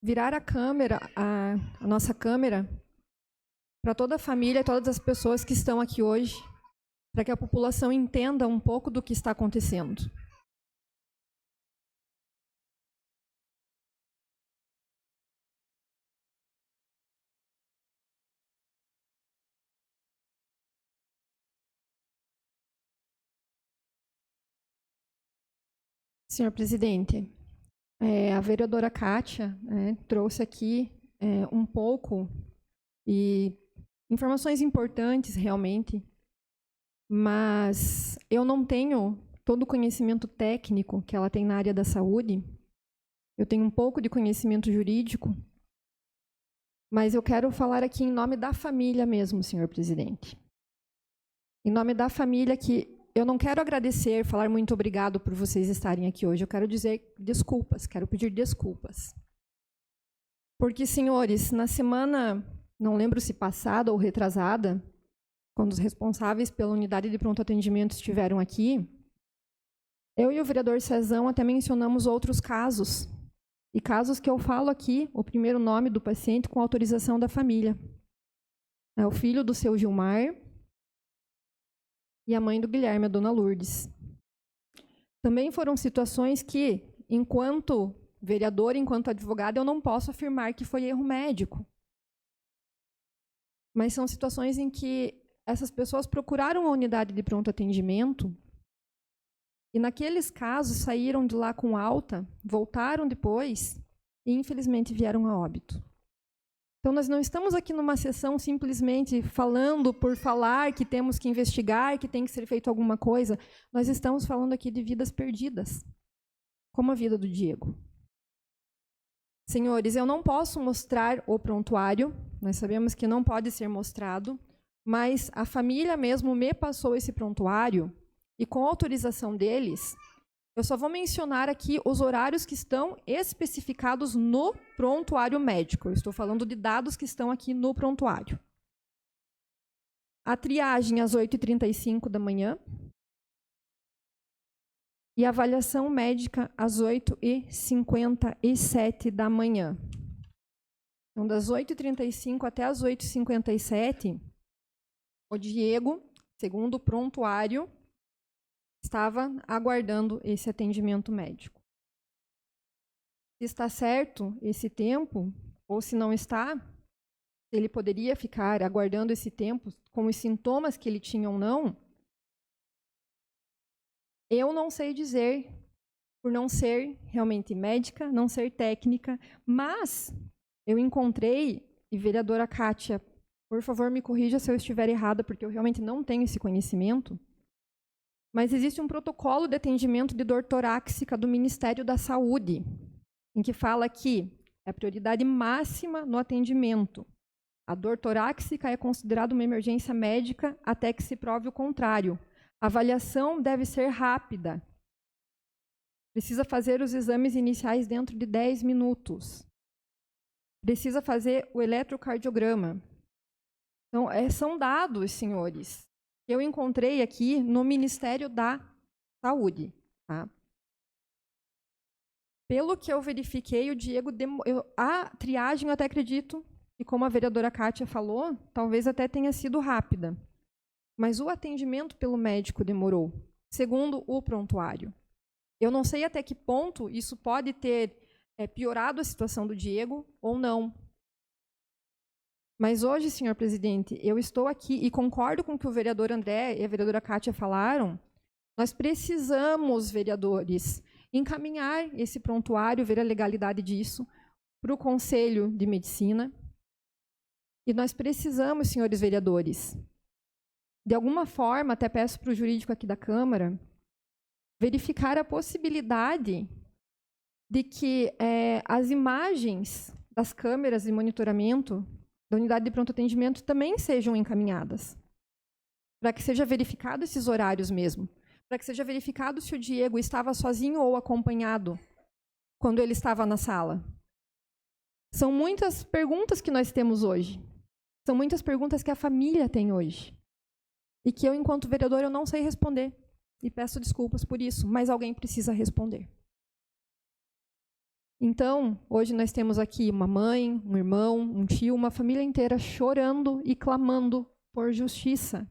virar a câmera, a nossa câmera, para toda a família, todas as pessoas que estão aqui hoje, para que a população entenda um pouco do que está acontecendo. Senhor presidente, a vereadora Kátia trouxe aqui um pouco e informações importantes realmente, mas eu não tenho todo o conhecimento técnico que ela tem na área da saúde. Eu tenho um pouco de conhecimento jurídico, mas eu quero falar aqui em nome da família mesmo, senhor presidente. Em nome da família, que eu não quero agradecer, falar muito obrigado por vocês estarem aqui hoje. Eu quero dizer desculpas, quero pedir desculpas. Porque, senhores, na semana, não lembro se passada ou retrasada, quando os responsáveis pela unidade de pronto atendimento estiveram aqui, eu e o vereador Cezão até mencionamos outros casos. E casos que eu falo aqui, o primeiro nome do paciente com autorização da família. É o filho do seu Gilmar e a mãe do Guilherme, a dona Lourdes. Também foram situações que, enquanto vereador, enquanto advogada, eu não posso afirmar que foi erro médico. Mas são situações em que essas pessoas procuraram a unidade de pronto atendimento e, naqueles casos, saíram de lá com alta, voltaram depois e, infelizmente, vieram a óbito. Então, nós não estamos aqui numa sessão simplesmente falando por falar que temos que investigar, que tem que ser feito alguma coisa. Nós estamos falando aqui de vidas perdidas, como a vida do Diego. Senhores, eu não posso mostrar o prontuário, nós sabemos que não pode ser mostrado, mas a família mesmo me passou esse prontuário e, com autorização deles, Eu só vou mencionar aqui os horários que estão especificados no prontuário médico. Eu estou falando de dados que estão aqui no prontuário. A triagem às 8h35 da manhã. E a avaliação médica às 8h57 da manhã. Então, das 8h35 até as 8h57, o Diego, segundo o prontuário, estava aguardando esse atendimento médico. Se está certo esse tempo, ou se não está, ele poderia ficar aguardando esse tempo com os sintomas que ele tinha ou não, eu não sei dizer, por não ser realmente médica, não ser técnica, mas eu encontrei, e vereadora Kátia, por favor me corrija se eu estiver errada, porque eu realmente não tenho esse conhecimento, mas existe um protocolo de atendimento de dor torácica do Ministério da Saúde, em que fala que é a prioridade máxima no atendimento. A dor torácica é considerada uma emergência médica até que se prove o contrário. A avaliação deve ser rápida. Precisa fazer os exames iniciais dentro de 10 minutos. Precisa fazer o eletrocardiograma. Então, são dados, senhores, que eu encontrei aqui no Ministério da Saúde. Tá? Pelo que eu verifiquei, o Diego a triagem, eu até acredito, e como a vereadora Kátia falou, talvez até tenha sido rápida. Mas o atendimento pelo médico demorou, segundo o prontuário. Eu não sei até que ponto isso pode ter piorado a situação do Diego ou não. Mas hoje, senhor presidente, eu estou aqui e concordo com o que o vereador André e a vereadora Kátia falaram. Nós precisamos, vereadores, encaminhar esse prontuário, ver a legalidade disso, para o Conselho de Medicina. E nós precisamos, senhores vereadores, de alguma forma, até peço para o jurídico aqui da Câmara, verificar a possibilidade de que as imagens das câmeras de monitoramento da unidade de pronto atendimento também sejam encaminhadas, para que seja verificado esses horários mesmo, para que seja verificado se o Diego estava sozinho ou acompanhado quando ele estava na sala. São muitas perguntas que nós temos hoje, são muitas perguntas que a família tem hoje. E que eu, enquanto vereador, eu não sei responder. E peço desculpas por isso, mas alguém precisa responder. Então, hoje nós temos aqui uma mãe, um irmão, um tio, uma família inteira chorando e clamando por justiça.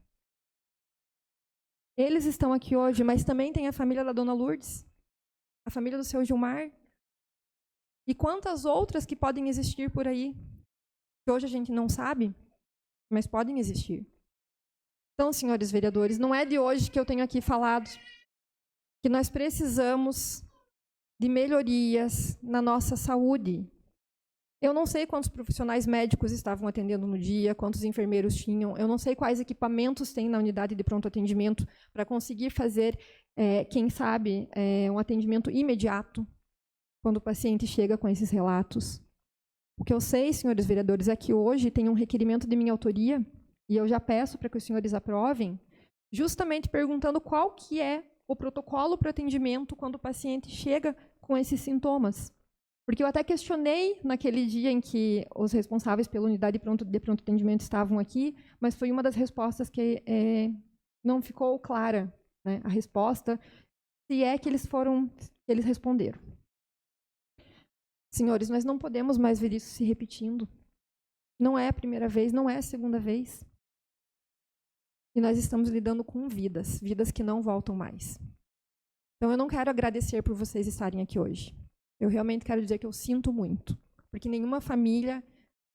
Eles estão aqui hoje, mas também tem a família da dona Lourdes, a família do seu Gilmar, e quantas outras que podem existir por aí, que hoje a gente não sabe, mas podem existir. Então, senhores vereadores, não é de hoje que eu tenho aqui falado que nós precisamos de melhorias na nossa saúde. Eu não sei quantos profissionais médicos estavam atendendo no dia, quantos enfermeiros tinham, eu não sei quais equipamentos tem na unidade de pronto atendimento para conseguir fazer, quem sabe, um atendimento imediato quando o paciente chega com esses relatos. O que eu sei, senhores vereadores, é que hoje tem um requerimento de minha autoria, e eu já peço para que os senhores aprovem, justamente perguntando qual que é o protocolo para atendimento quando o paciente chega com esses sintomas. Porque eu até questionei naquele dia em que os responsáveis pela unidade de pronto atendimento estavam aqui, mas foi uma das respostas que não ficou clara, né, a resposta, se é que eles responderam. Senhores, nós não podemos mais ver isso se repetindo. Não é a primeira vez, não é a segunda vez. E nós estamos lidando com vidas que não voltam mais. Então, eu não quero agradecer por vocês estarem aqui hoje. Eu realmente quero dizer que eu sinto muito, porque nenhuma família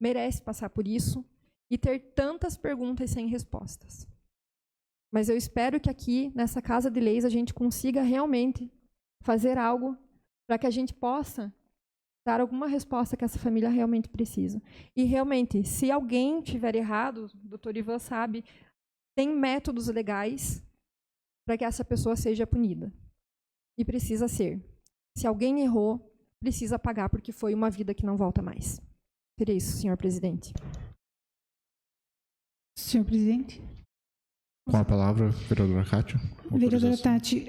merece passar por isso e ter tantas perguntas sem respostas. Mas eu espero que aqui, nessa Casa de Leis, a gente consiga realmente fazer algo para que a gente possa dar alguma resposta que essa família realmente precisa. E, realmente, se alguém tiver errado, o doutor Ivan sabe, tem métodos legais para que essa pessoa seja punida. E precisa ser. Se alguém errou, precisa pagar, porque foi uma vida que não volta mais. Seria isso, senhor presidente. Senhor presidente? Com a palavra, vereadora Kátia. Vereadora Tati,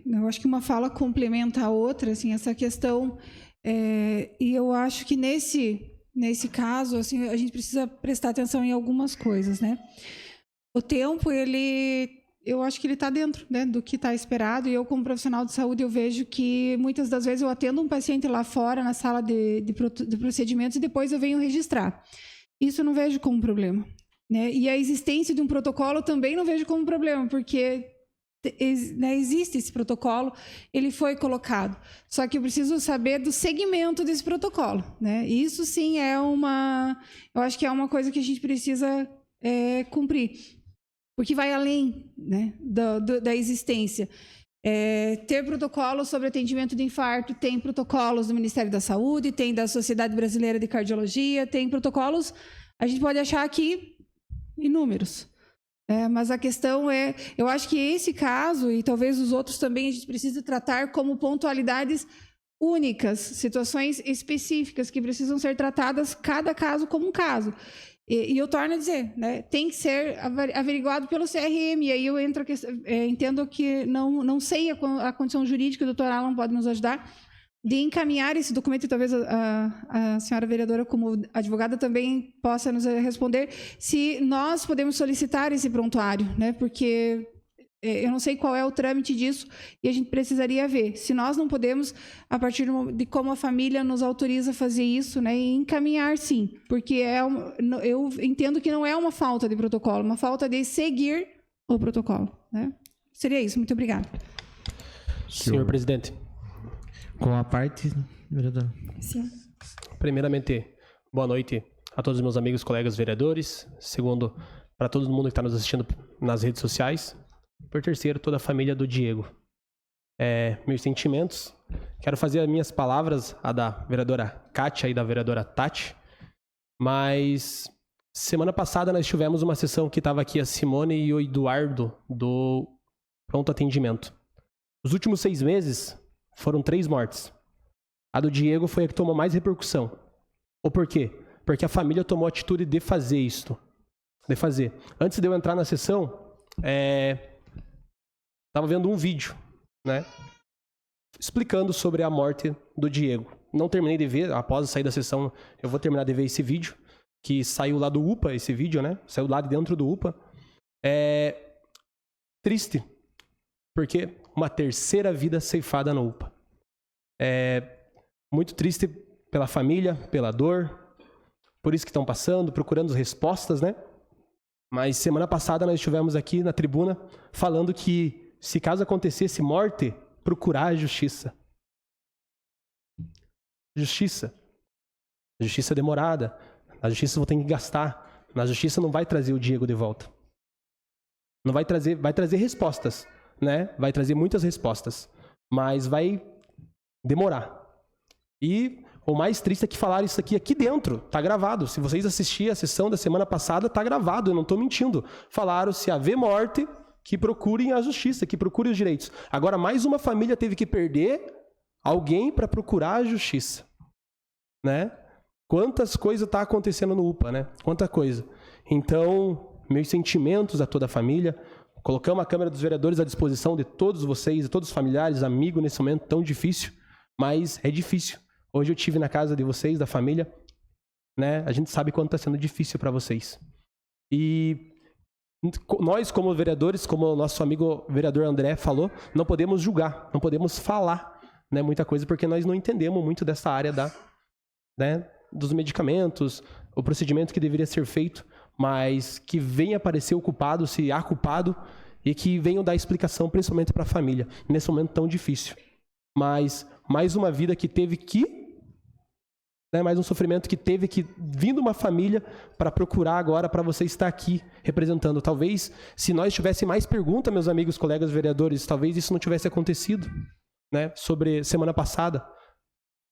Eu acho que uma fala complementa a outra, assim, essa questão. E eu acho que nesse caso, assim, a gente precisa prestar atenção em algumas coisas, né? O tempo, eu acho que ele está dentro, né, do que está esperado. E eu, como profissional de saúde, eu vejo que muitas das vezes eu atendo um paciente lá fora, na sala de procedimentos, e depois eu venho registrar. Isso eu não vejo como problema, né? E a existência de um protocolo também não vejo como problema, porque existe esse protocolo, ele foi colocado. Só que eu preciso saber do segmento desse protocolo, né? Isso sim eu acho que é uma coisa que a gente precisa cumprir, porque vai além, né, da existência. Ter protocolo sobre atendimento de infarto, tem protocolos do Ministério da Saúde, tem da Sociedade Brasileira de Cardiologia, tem protocolos, a gente pode achar aqui inúmeros. Mas a questão eu acho que esse caso, e talvez os outros também, a gente precisa tratar como pontualidades únicas, situações específicas que precisam ser tratadas, cada caso como um caso. E eu torno a dizer, né, tem que ser averiguado pelo CRM, e aí eu entendo que não sei a condição jurídica, o doutor Alan pode nos ajudar, de encaminhar esse documento, e talvez a senhora vereadora, como advogada, também possa nos responder se nós podemos solicitar esse prontuário, né? Porque eu não sei qual é o trâmite disso e a gente precisaria ver. Se nós não podemos, a partir de como a família nos autoriza a fazer isso, né? E encaminhar, sim, porque eu entendo que não é uma falta de protocolo, uma falta de seguir o protocolo, né? Seria isso. Muito obrigada. Senhor presidente. Com a parte, vereador. Sim. Primeiramente, boa noite a todos os meus amigos, colegas vereadores. Segundo, para todo mundo que está nos assistindo nas redes sociais. Por terceiro, toda a família do Diego. Meus sentimentos. Quero fazer as minhas palavras, a da vereadora Kátia e da vereadora Tati. Mas semana passada nós tivemos uma sessão que estava aqui a Simone e o Eduardo do Pronto Atendimento. Os últimos 6 meses foram 3 mortes. A do Diego foi a que tomou mais repercussão. Ou por quê? Porque a família tomou a atitude de fazer isto. De fazer. Antes de eu entrar na sessão, estava vendo um vídeo, né, explicando sobre a morte do Diego. Não terminei de ver, após sair da sessão, eu vou terminar de ver esse vídeo, que saiu lá do UPA, esse vídeo, né, saiu lá de dentro do UPA. Triste, porque uma terceira vida ceifada no UPA. Muito triste pela família, pela dor, por isso que estão passando, procurando respostas, né? Mas semana passada nós estivemos aqui na tribuna falando que se caso acontecesse morte, procurar a justiça. Justiça. Justiça demorada. A justiça vão ter que gastar. A justiça não vai trazer o Diego de volta. Não vai trazer respostas, né? Vai trazer muitas respostas, mas vai demorar. E o mais triste é que falaram isso aqui dentro, tá gravado. Se vocês assistirem a sessão da semana passada, tá gravado, eu não tô mentindo. Falaram, se haver morte, que procurem a justiça, que procurem os direitos. Agora, mais uma família teve que perder alguém para procurar a justiça, né? Quantas coisas tá acontecendo no UPA, né? Quanta coisa. Então, meus sentimentos a toda a família. Colocamos a Câmara dos Vereadores à disposição de todos vocês, de todos os familiares, amigos, nesse momento tão difícil, mas é difícil. Hoje eu estive na casa de vocês, da família, né? A gente sabe quanto está sendo difícil para vocês. E nós, como vereadores, como o nosso amigo vereador André falou, não podemos julgar, não podemos falar, né, muita coisa, porque nós não entendemos muito dessa área dos medicamentos, o procedimento que deveria ser feito, mas que venha aparecer o culpado, se há culpado, e que venham dar explicação, principalmente para a família, nesse momento tão difícil. Mas mais uma vida que teve que, né, mais um sofrimento que teve que vir de uma família para procurar agora, para você estar aqui representando. Talvez, se nós tivesse mais perguntas, meus amigos, colegas vereadores, talvez isso não tivesse acontecido, né, sobre semana passada.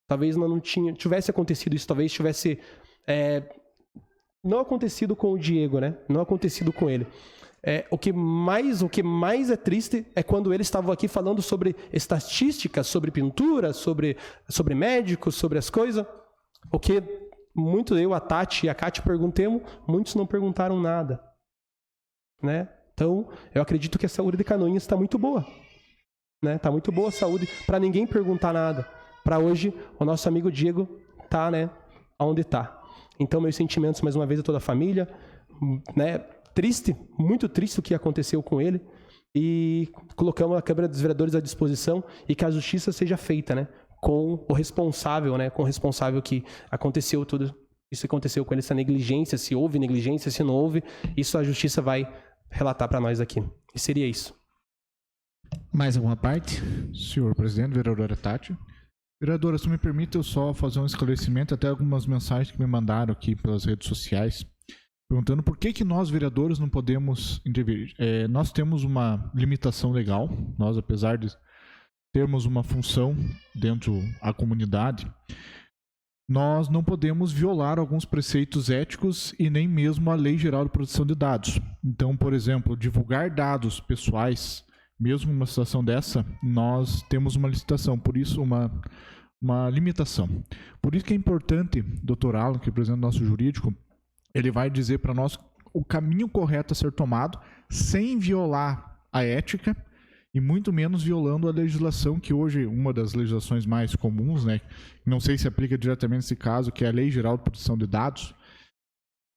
Talvez não tivesse acontecido isso, talvez tivesse não acontecido com o Diego, né? Não acontecido com ele. O que mais é triste é quando eles estavam aqui falando sobre estatísticas, sobre pintura, sobre médicos, sobre as coisas. O que eu, a Tati e a Kátia perguntamos, muitos não perguntaram nada, né? Então, eu acredito que a saúde de Canoinhas está muito boa. né? Tá muito boa a saúde para ninguém perguntar nada. Para hoje, o nosso amigo Diego tá, né, onde tá. Então, meus sentimentos mais uma vez a toda a família, né? Triste, muito triste o que aconteceu com ele. E colocamos a Câmara dos Vereadores à disposição e que a justiça seja feita, né, com o responsável, né, com o responsável que aconteceu tudo. Isso aconteceu com ele, essa negligência, se houve negligência, se não houve, isso a justiça vai relatar para nós aqui. E seria isso. Mais alguma parte? Senhor presidente, vereadora Tati. Vereadora, se me permite eu só fazer um esclarecimento, até algumas mensagens que me mandaram aqui pelas redes sociais, perguntando por que nós, vereadores, não podemos intervir. Nós temos uma limitação legal, nós, apesar de termos uma função dentro da comunidade, nós não podemos violar alguns preceitos éticos e nem mesmo a Lei Geral de Proteção de Dados. Então, por exemplo, divulgar dados pessoais, mesmo numa situação dessa, nós temos uma licitação, por isso uma limitação. Por isso que é importante, doutor Alan, que é o presidente do nosso jurídico, ele vai dizer para nós o caminho correto a ser tomado, sem violar a ética e muito menos violando a legislação, que hoje uma das legislações mais comuns, né, não sei se aplica diretamente nesse caso, que é a Lei Geral de Proteção de Dados,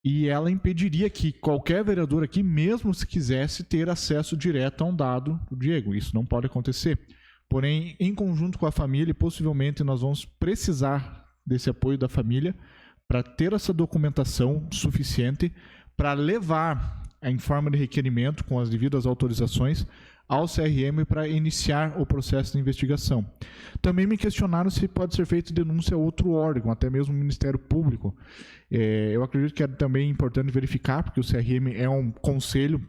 e ela impediria que qualquer vereador aqui, mesmo se quisesse, ter acesso direto a um dado do Diego. Isso não pode acontecer. Porém, em conjunto com a família, possivelmente nós vamos precisar desse apoio da família para ter essa documentação suficiente para levar em forma de requerimento, com as devidas autorizações, ao CRM para iniciar o processo de investigação. Também me questionaram se pode ser feita denúncia a outro órgão, até mesmo o Ministério Público. Eu acredito que é também importante verificar, porque o CRM é um conselho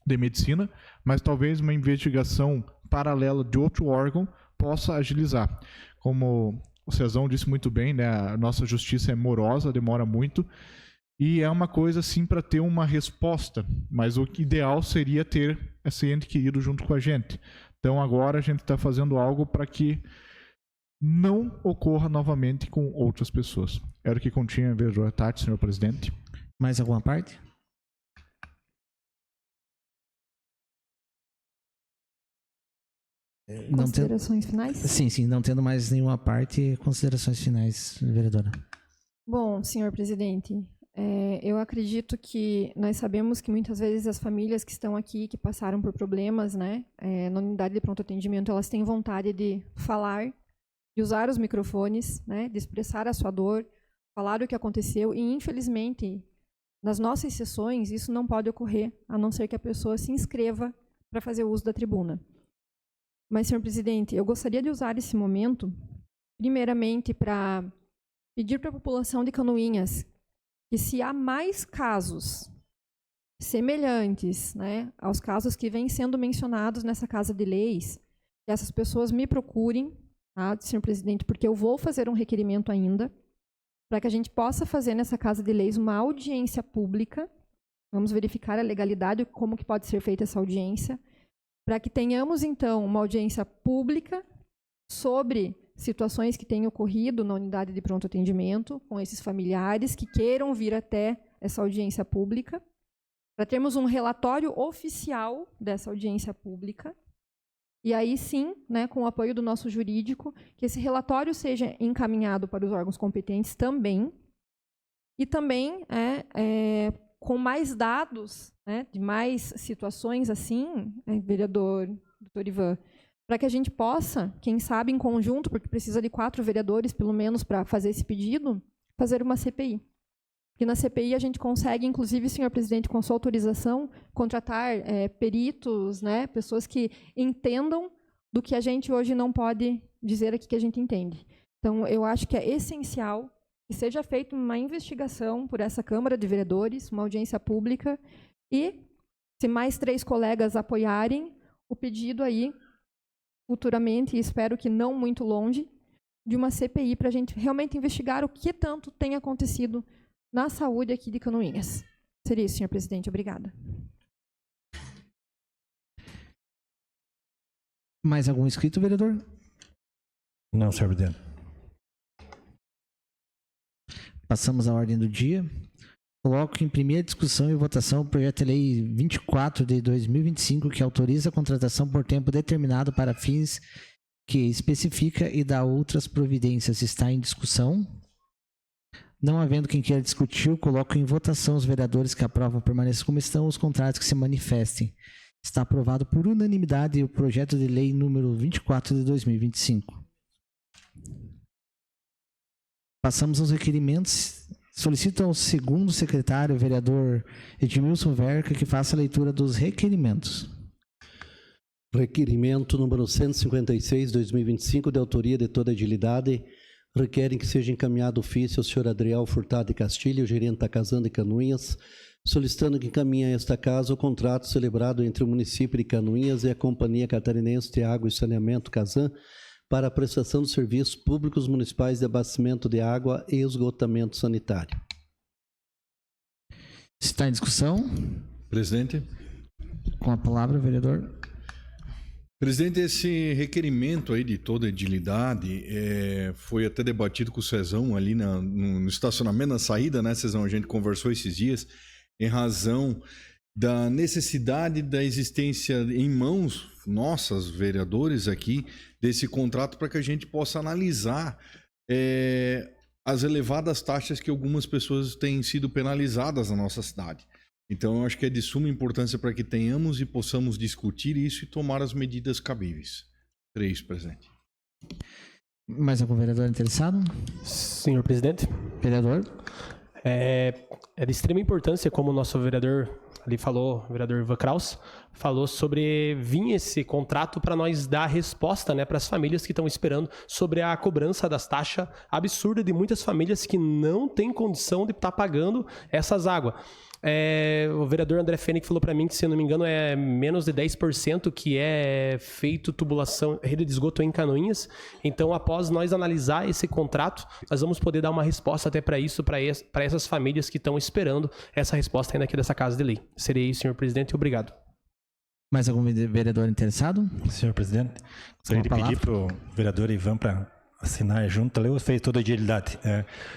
de medicina, mas talvez uma investigação paralela de outro órgão possa agilizar. Como o Cezão disse muito bem, né, a nossa justiça é morosa, demora muito, e é uma coisa assim para ter uma resposta, mas o ideal seria ter esse ente querido junto com a gente. Então agora a gente está fazendo algo para que não ocorra novamente com outras pessoas. Era o que continha a vereadora Tati, senhor presidente. Mais alguma parte? Considerações finais? Sim, não tendo mais nenhuma parte, considerações finais, vereadora. Bom, senhor presidente, eu acredito que nós sabemos que muitas vezes as famílias que estão aqui, que passaram por problemas, né, na unidade de pronto atendimento, elas têm vontade de falar, de usar os microfones, né, de expressar a sua dor, falar o que aconteceu, e infelizmente, nas nossas sessões, isso não pode ocorrer, a não ser que a pessoa se inscreva para fazer uso da tribuna. Mas, senhor presidente, eu gostaria de usar esse momento, primeiramente, para pedir para a população de Canoinhas que, se há mais casos semelhantes, né, aos casos que vêm sendo mencionados nessa Casa de Leis, que essas pessoas me procurem, tá, senhor presidente, porque eu vou fazer um requerimento ainda, para que a gente possa fazer nessa Casa de Leis uma audiência pública. Vamos verificar a legalidade, como que pode ser feita essa audiência, para que tenhamos, então, uma audiência pública sobre situações que tenham ocorrido na unidade de pronto atendimento, com esses familiares que queiram vir até essa audiência pública, para termos um relatório oficial dessa audiência pública, e aí sim, né, com o apoio do nosso jurídico, que esse relatório seja encaminhado para os órgãos competentes também, e também com mais dados, né, de mais situações assim, vereador, doutor Ivan, para que a gente possa, quem sabe em conjunto, porque precisa de 4 vereadores, pelo menos, para fazer esse pedido, fazer uma CPI. E na CPI a gente consegue, inclusive, senhor presidente, com sua autorização, contratar peritos, né, pessoas que entendam do que a gente hoje não pode dizer aqui que a gente entende. Então, eu acho que é essencial que seja feita uma investigação por essa Câmara de Vereadores, uma audiência pública, e, se mais 3 colegas apoiarem, o pedido aí, futuramente, e espero que não muito longe, de uma CPI para a gente realmente investigar o que tanto tem acontecido na saúde aqui de Canoinhas. Seria isso, senhor presidente. Obrigada. Mais algum inscrito, vereador? Não, senhor presidente. Passamos à ordem do dia. Coloco em primeira discussão e votação o projeto de lei 24 de 2025, que autoriza a contratação por tempo determinado para fins que especifica e dá outras providências. Está em discussão. Não havendo quem queira discutir, eu coloco em votação os vereadores que aprovam permaneçam como estão, os contrários que se manifestem. Está aprovado por unanimidade o projeto de lei número 24 de 2025. Passamos aos requerimentos. Solicito ao segundo secretário, vereador Edmilson Verca, que faça a leitura dos requerimentos. Requerimento número 156, 2025, de autoria de toda a edilidade, requerem que seja encaminhado ofício ao senhor Adriel Furtado de Castilho, gerente da Casan de Canoinhas, solicitando que encaminhe a esta casa o contrato celebrado entre o município de Canoinhas e a Companhia Catarinense de Água e Saneamento Casan para a prestação de serviços públicos municipais de abastecimento de água e esgotamento sanitário. Está em discussão? Presidente. Com a palavra, vereador. Presidente, esse requerimento aí de toda a edilidade foi até debatido com o Cezão ali no estacionamento, na saída, né, Cezão? A gente conversou esses dias em razão da necessidade da existência em mãos nossas, vereadores aqui, desse contrato para que a gente possa analisar as elevadas taxas que algumas pessoas têm sido penalizadas na nossa cidade. Então, eu acho que é de suma importância para que tenhamos e possamos discutir isso e tomar as medidas cabíveis. 3, presidente. Mais algum vereador interessado? Senhor presidente. Vereador. É de extrema importância, como o nosso vereador ali falou, o vereador Ivan Kraus, falou sobre vir esse contrato para nós dar resposta, né, para as famílias que estão esperando sobre a cobrança das taxas absurda de muitas famílias que não têm condição de estar pagando essas águas. O vereador André Fênix falou para mim que, se eu não me engano, é menos de 10% que é feito tubulação, rede de esgoto em Canoinhas. Então, após nós analisar esse contrato, nós vamos poder dar uma resposta até para isso, para essas famílias que estão esperando essa resposta ainda aqui dessa Casa de Lei. Seria isso, senhor presidente, e obrigado. Mais algum vereador interessado? Senhor presidente, gostaria de pedir para o vereador Ivan para assinar junto, eu fez toda a agilidade,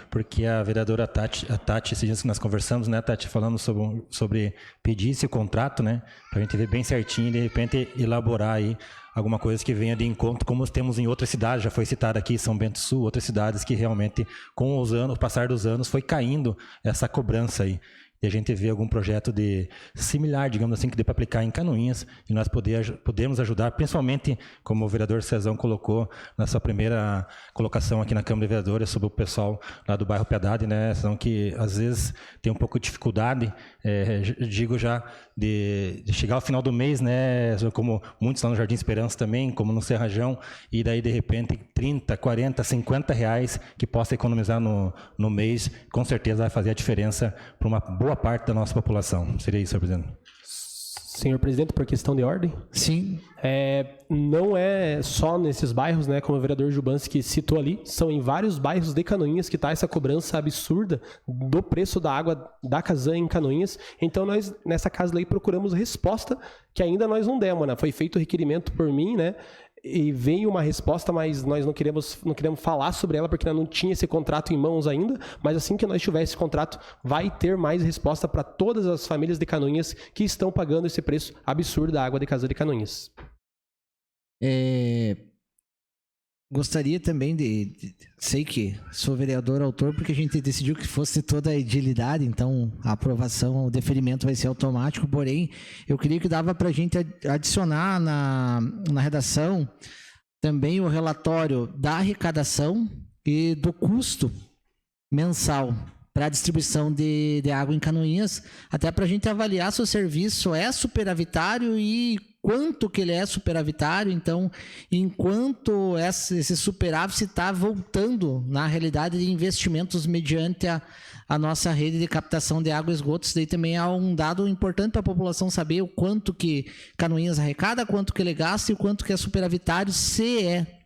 porque a vereadora Tati, esses dias que nós conversamos, né, Tati, falando sobre pedir esse contrato, né, para a gente ver bem certinho e de repente elaborar aí alguma coisa que venha de encontro, como temos em outras cidades, já foi citado aqui São Bento do Sul, outras cidades que realmente, com o passar dos anos, foi caindo essa cobrança aí. E a gente vê algum projeto similar, digamos assim, que dê para aplicar em Canoinhas, e nós podemos ajudar, principalmente, como o vereador Cezão colocou na sua primeira colocação aqui na Câmara de Vereadores, sobre o pessoal lá do bairro Piedade, né, Cezão, que às vezes tem um pouco de dificuldade, digo já, de chegar ao final do mês, né, como muitos lá no Jardim Esperança também, como no Serrajão, e daí de repente 30, 40, 50 reais que possa economizar no mês, com certeza vai fazer a diferença para uma boa parte da nossa população. Seria isso, senhor presidente. Senhor presidente, por questão de ordem? Sim. Não é só nesses bairros, né, como o vereador Jubanski citou ali, são em vários bairros de Canoinhas que está essa cobrança absurda do preço da água da Casan em Canoinhas. Então, nós, nessa Casa de Lei, procuramos resposta que ainda nós não demos, né? Foi feito o requerimento por mim, né? E veio uma resposta, mas nós não queremos falar sobre ela porque não tinha esse contrato em mãos ainda, mas assim que nós tiver esse contrato, vai ter mais resposta para todas as famílias de Canoinhas que estão pagando esse preço absurdo da água de Casan de Canoinhas. Gostaria também sei que sou vereador autor, porque a gente decidiu que fosse toda a edilidade, então a aprovação, o deferimento vai ser automático, porém, eu queria que dava para a gente adicionar na redação também o relatório da arrecadação e do custo mensal para a distribuição de água em Canoinhas, até para a gente avaliar se o serviço é superavitário e quanto que ele é superavitário. Então, enquanto esse superávit está voltando na realidade de investimentos mediante a nossa rede de captação de água e esgoto. Isso daí também é um dado importante para a população saber o quanto que Canoinhas arrecada, quanto que ele gasta e o quanto que é superavitário, se é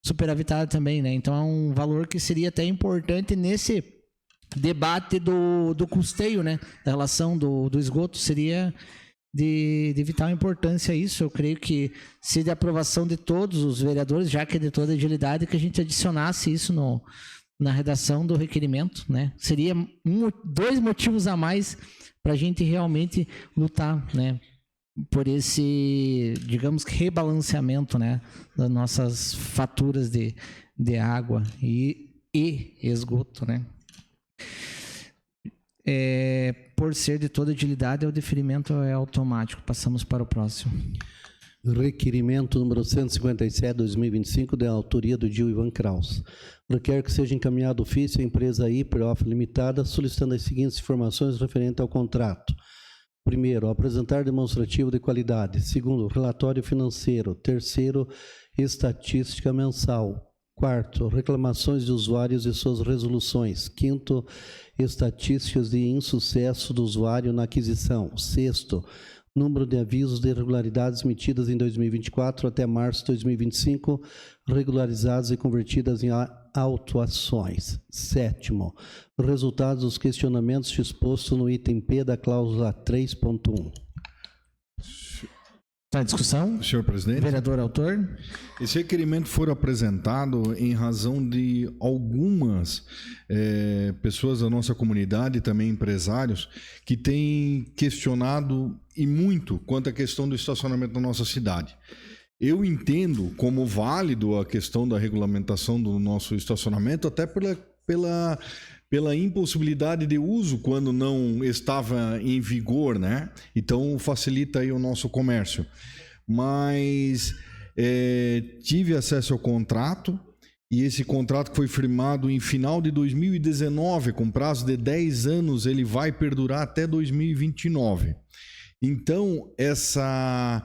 superavitário também, né? Então, é um valor que seria até importante nesse debate do custeio, né? Da relação do esgoto, seria de vital importância isso. Eu creio que se de aprovação de todos os vereadores, já que é de toda a agilidade, que a gente adicionasse isso na redação do requerimento, né? Seria 2 motivos a mais para a gente realmente lutar, né? Por esse, digamos que rebalanceamento, né? Das nossas faturas de água e esgoto, né? Por ser de toda utilidade, o deferimento é automático. Passamos para o próximo. Requerimento número 157/2025, da autoria do Gil Ivan Kraus. Requer que seja encaminhado ofício à empresa Hiperoff Limitada, solicitando as seguintes informações referentes ao contrato. Primeiro, apresentar demonstrativo de qualidade. Segundo, relatório financeiro. Terceiro, estatística mensal. Quarto, reclamações de usuários e suas resoluções. Quinto, estatísticas de insucesso do usuário na aquisição. Sexto, número de avisos de irregularidades emitidas em 2024 até março de 2025, regularizadas e convertidas em autuações. Sétimo, resultados dos questionamentos expostos no item P da cláusula 3.1. Está em discussão? Senhor presidente. Vereador autor. Esse requerimento foi apresentado em razão de algumas pessoas da nossa comunidade, também empresários, que têm questionado e muito quanto à questão do estacionamento na nossa cidade. Eu entendo como válido a questão da regulamentação do nosso estacionamento, até pela impossibilidade de uso quando não estava em vigor, né? Então facilita aí o nosso comércio. Mas tive acesso ao contrato, e esse contrato que foi firmado em final de 2019, com prazo de 10 anos, ele vai perdurar até 2029. Então, essas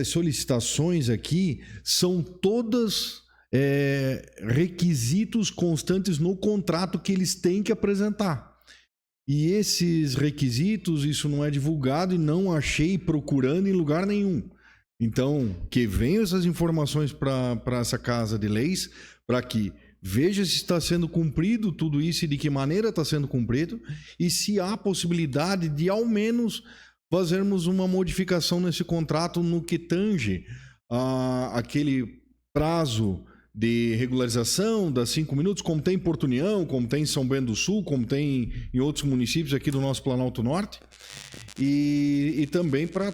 solicitações aqui são todas requisitos constantes no contrato que eles têm que apresentar. E esses requisitos, isso não é divulgado e não achei procurando em lugar nenhum. Então, que venham essas informações para essa Casa de Leis, para que veja se está sendo cumprido tudo isso e de que maneira está sendo cumprido, e se há possibilidade de, ao menos, fazermos uma modificação nesse contrato no que tange aquele prazo de regularização das 5 minutos, como tem em Porto União, como tem em São Bento do Sul, como tem em outros municípios aqui do nosso Planalto Norte, e também para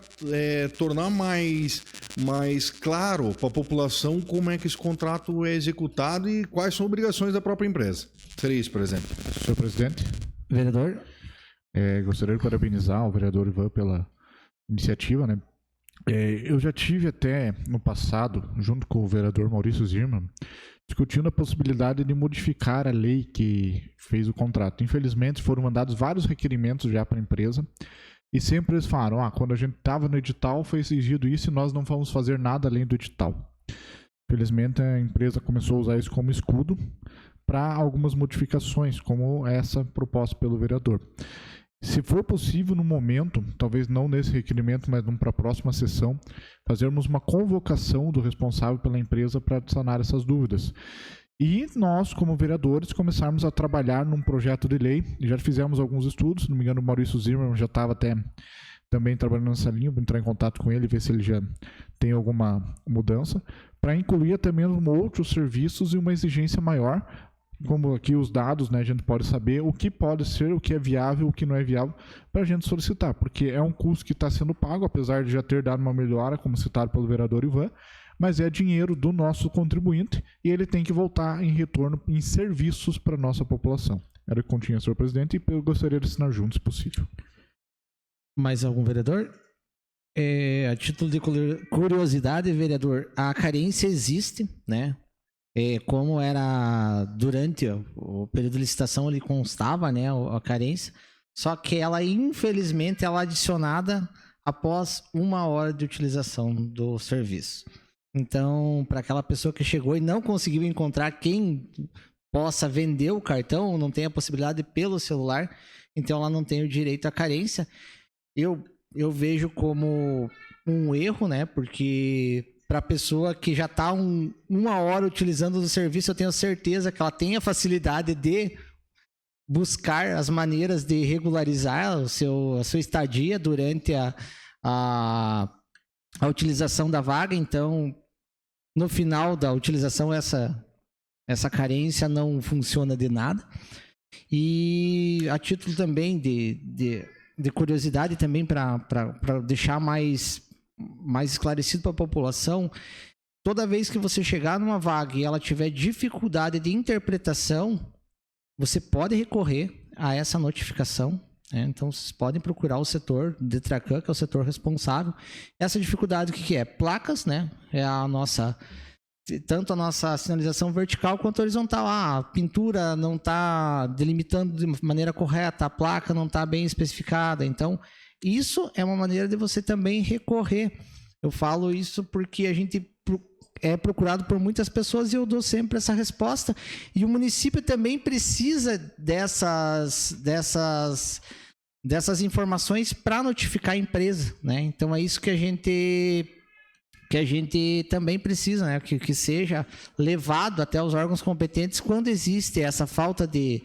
tornar mais claro para a população como é que esse contrato é executado e quais são as obrigações da própria empresa. Seria isso, presidente. Senhor presidente. Vereador. Gostaria de parabenizar o vereador Ivan pela iniciativa, né? Eu já tive até no passado, junto com o vereador Maurício Zirman, discutindo a possibilidade de modificar a lei que fez o contrato. Infelizmente, foram mandados vários requerimentos já para a empresa e sempre eles falaram, quando a gente estava no edital foi exigido isso e nós não vamos fazer nada além do edital. Infelizmente, a empresa começou a usar isso como escudo para algumas modificações, como essa proposta pelo vereador. Se for possível, no momento, talvez não nesse requerimento, mas para a próxima sessão, fazermos uma convocação do responsável pela empresa para sanar essas dúvidas. E nós, como vereadores, começarmos a trabalhar num projeto de lei. Já fizemos alguns estudos, se não me engano, o Maurício Zirman já estava até também trabalhando nessa linha, vou entrar em contato com ele e ver se ele já tem alguma mudança, para incluir até mesmo outros serviços e uma exigência maior, como aqui os dados, né, a gente pode saber o que pode ser, o que é viável, o que não é viável, para a gente solicitar, porque é um custo que está sendo pago, apesar de já ter dado uma melhora, como citado pelo vereador Ivan, mas é dinheiro do nosso contribuinte e ele tem que voltar em retorno em serviços para a nossa população. Era o que continha, senhor presidente, e eu gostaria de assinar junto, se possível. Mais algum vereador? A título de curiosidade, vereador, a carência existe, né? Como era durante o período de licitação, ele constava, né, a carência, só que ela, infelizmente, ela é adicionada após 1 hora de utilização do serviço. Então, para aquela pessoa que chegou e não conseguiu encontrar quem possa vender o cartão, não tem a possibilidade pelo celular, então ela não tem o direito à carência. Eu vejo como um erro, né, porque para a pessoa que já está 1 hora utilizando o serviço, eu tenho certeza que ela tem a facilidade de buscar as maneiras de regularizar a sua estadia durante a utilização da vaga. Então, no final da utilização, essa essa carência não funciona de nada. E a título também de curiosidade também para deixar mais esclarecido para a população, toda vez que você chegar numa vaga e ela tiver dificuldade de interpretação, você pode recorrer a essa notificação. Então, vocês podem procurar o setor DETRACAN, que é o setor responsável. Essa dificuldade, o que é? Placas, né? É tanto a nossa sinalização vertical quanto horizontal. A pintura não está delimitando de maneira correta, a placa não está bem especificada. Então, isso é uma maneira de você também recorrer. Eu falo isso porque a gente é procurado por muitas pessoas e eu dou sempre essa resposta. E o município também precisa dessas informações para notificar a empresa, né? Então é isso que a gente também precisa, né? Que seja levado até os órgãos competentes quando existe essa falta de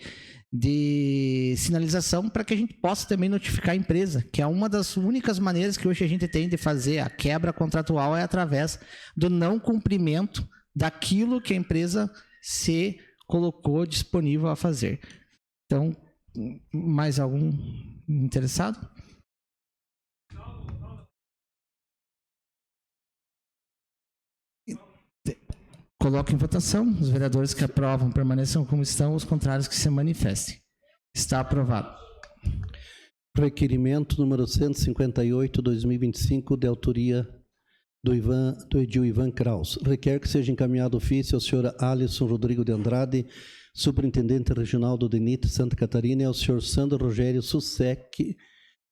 sinalização, para que a gente possa também notificar a empresa, que é uma das únicas maneiras que hoje a gente tem de fazer a quebra contratual, é através do não cumprimento daquilo que a empresa se colocou disponível a fazer. Então, mais algum interessado? Coloco em votação. Os vereadores que aprovam permaneçam como estão, os contrários que se manifestem. Está aprovado. Requerimento número 158/2025, de autoria do Edil Ivan Kraus. Requer que seja encaminhado ofício ao senhor Alisson Rodrigo de Andrade, superintendente regional do DENIT Santa Catarina, e ao senhor Sandro Rogério Sussec,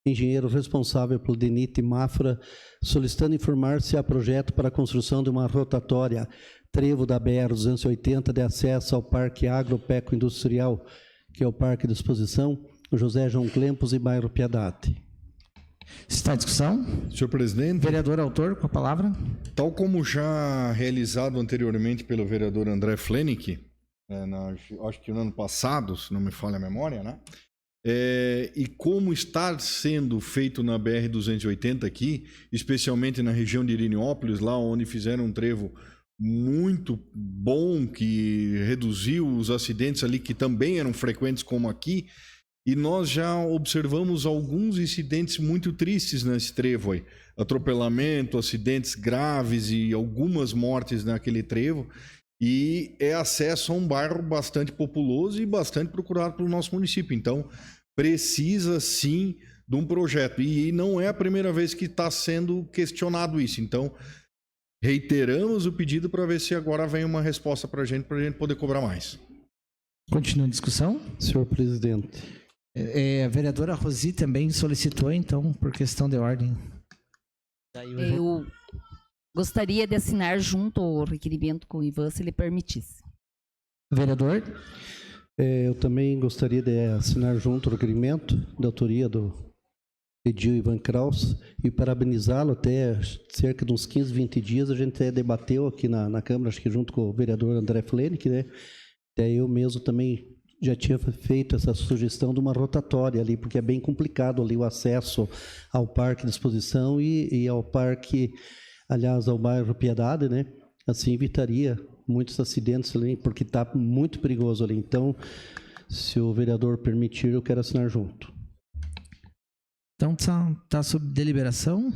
engenheiro responsável pelo DENIT Mafra, solicitando informar se há projeto para a construção de uma rotatória trevo da BR-280 de acesso ao Parque Agropeco Industrial, que é o Parque de Exposição José João Clempos e bairro Piedade. Está em discussão? Senhor presidente. Vereador autor, com a palavra. Tal como já realizado anteriormente pelo vereador André Flenick, acho que no ano passado, se não me falha a memória, né? E como está sendo feito na BR-280 aqui, especialmente na região de Irinópolis, lá onde fizeram um trevo muito bom, que reduziu os acidentes ali, que também eram frequentes como aqui, e nós já observamos alguns incidentes muito tristes nesse trevo aí. Atropelamento, acidentes graves e algumas mortes naquele trevo, e é acesso a um bairro bastante populoso e bastante procurado pelo nosso município. Então, precisa sim de um projeto, e não é a primeira vez que está sendo questionado isso. Então, reiteramos o pedido para ver se agora vem uma resposta para a gente poder cobrar mais. Continua a discussão. Senhor presidente. A vereadora Rosi também solicitou, então, por questão de ordem. Eu gostaria de assinar junto ao requerimento com o Ivan, se ele permitisse. Vereador? Eu também gostaria de assinar junto o requerimento da autoria do Edil Ivan Kraus e parabenizá-lo. Até cerca de uns 15, 20 dias a gente até debateu aqui na Câmara, acho que junto com o vereador André Flenick, né? Até eu mesmo também já tinha feito essa sugestão de uma rotatória ali, porque é bem complicado ali o acesso ao Parque de Exposição e ao Parque, aliás, ao bairro Piedade, né? Assim evitaria muitos acidentes ali, porque está muito perigoso ali. Então, se o vereador permitir, eu quero assinar junto. Então, está sob deliberação.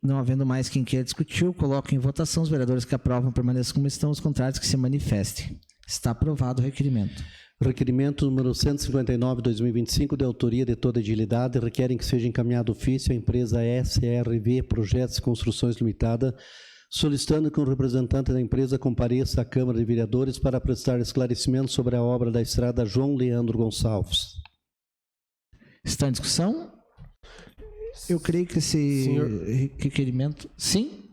Não havendo mais quem queira discutir, eu coloco em votação. Os vereadores que aprovam permaneçam como estão, os contrários que se manifestem. Está aprovado o requerimento. Requerimento número 159/2025, de autoria de toda a edilidade, requerem que seja encaminhado ofício à empresa SRV Projetos e Construções Limitada, solicitando que um representante da empresa compareça à Câmara de Vereadores para prestar esclarecimento sobre a obra da estrada João Leandro Gonçalves. Está em discussão? Eu creio que esse requerimento... Sim?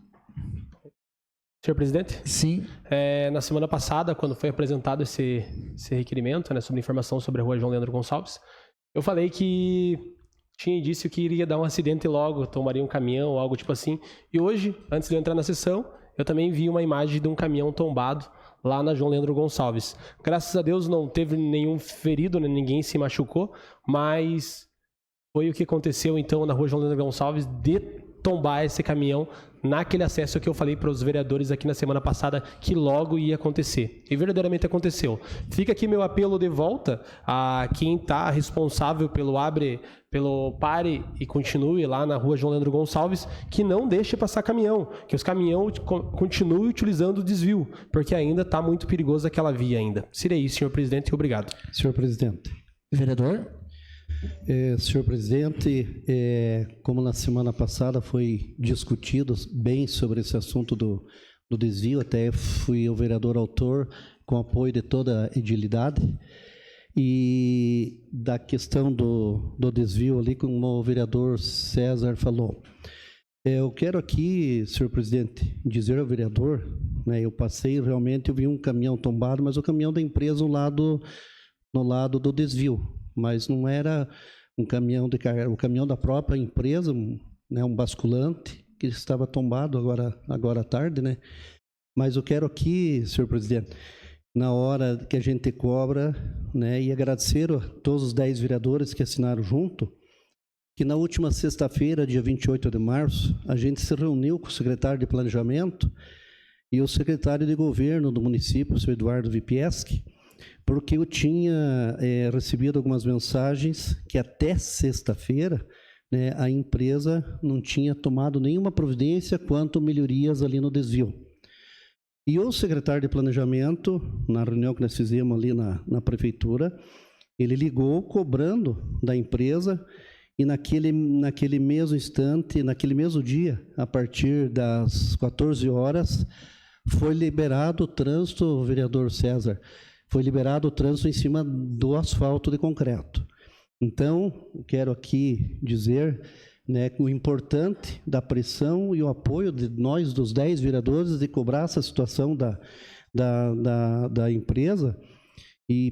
Senhor presidente? Sim. Na semana passada, quando foi apresentado esse requerimento, né, sobre informação sobre a rua João Leandro Gonçalves, eu falei que tinha indício que iria dar um acidente logo, tomaria um caminhão ou algo tipo assim. E hoje, antes de eu entrar na sessão, eu também vi uma imagem de um caminhão tombado lá na João Leandro Gonçalves. Graças a Deus não teve nenhum ferido, né, ninguém se machucou, mas foi o que aconteceu então na rua João Leandro Gonçalves, de tombar esse caminhão naquele acesso que eu falei para os vereadores aqui na semana passada que logo ia acontecer. E verdadeiramente aconteceu. Fica aqui meu apelo de volta a quem está responsável pelo pare e continue lá na rua João Leandro Gonçalves, que não deixe passar caminhão, que os caminhões continuem utilizando o desvio, porque ainda está muito perigoso aquela via ainda. Seria isso, senhor presidente, e obrigado. Senhor presidente. Vereador? Senhor presidente, como na semana passada foi discutido bem sobre esse assunto do desvio, até fui o vereador autor com apoio de toda a edilidade, e da questão do desvio ali, como o vereador César falou. Eu quero aqui, senhor presidente, dizer ao vereador, né, eu passei realmente, eu vi um caminhão tombado, mas o caminhão da empresa no lado do desvio, mas não era um caminhão de carga, o caminhão da própria empresa, né, um basculante que estava tombado agora à tarde, né? Mas eu quero aqui, senhor presidente, na hora que a gente cobra, né, e agradecer a todos os 10 vereadores que assinaram junto, que na última sexta-feira, dia 28 de março, a gente se reuniu com o secretário de Planejamento e o secretário de Governo do município, o senhor Eduardo Vipieski, porque eu tinha recebido algumas mensagens que até sexta-feira, né, a empresa não tinha tomado nenhuma providência quanto melhorias ali no desvio. E o secretário de Planejamento, na reunião que nós fizemos ali na prefeitura, ele ligou cobrando da empresa e naquele mesmo instante, naquele mesmo dia, a partir das 14 horas, foi liberado o trânsito, vereador César, foi liberado o trânsito em cima do asfalto de concreto. Então, quero aqui dizer, né, o importante da pressão e o apoio de nós, dos 10 vereadores, de cobrar essa situação da empresa, e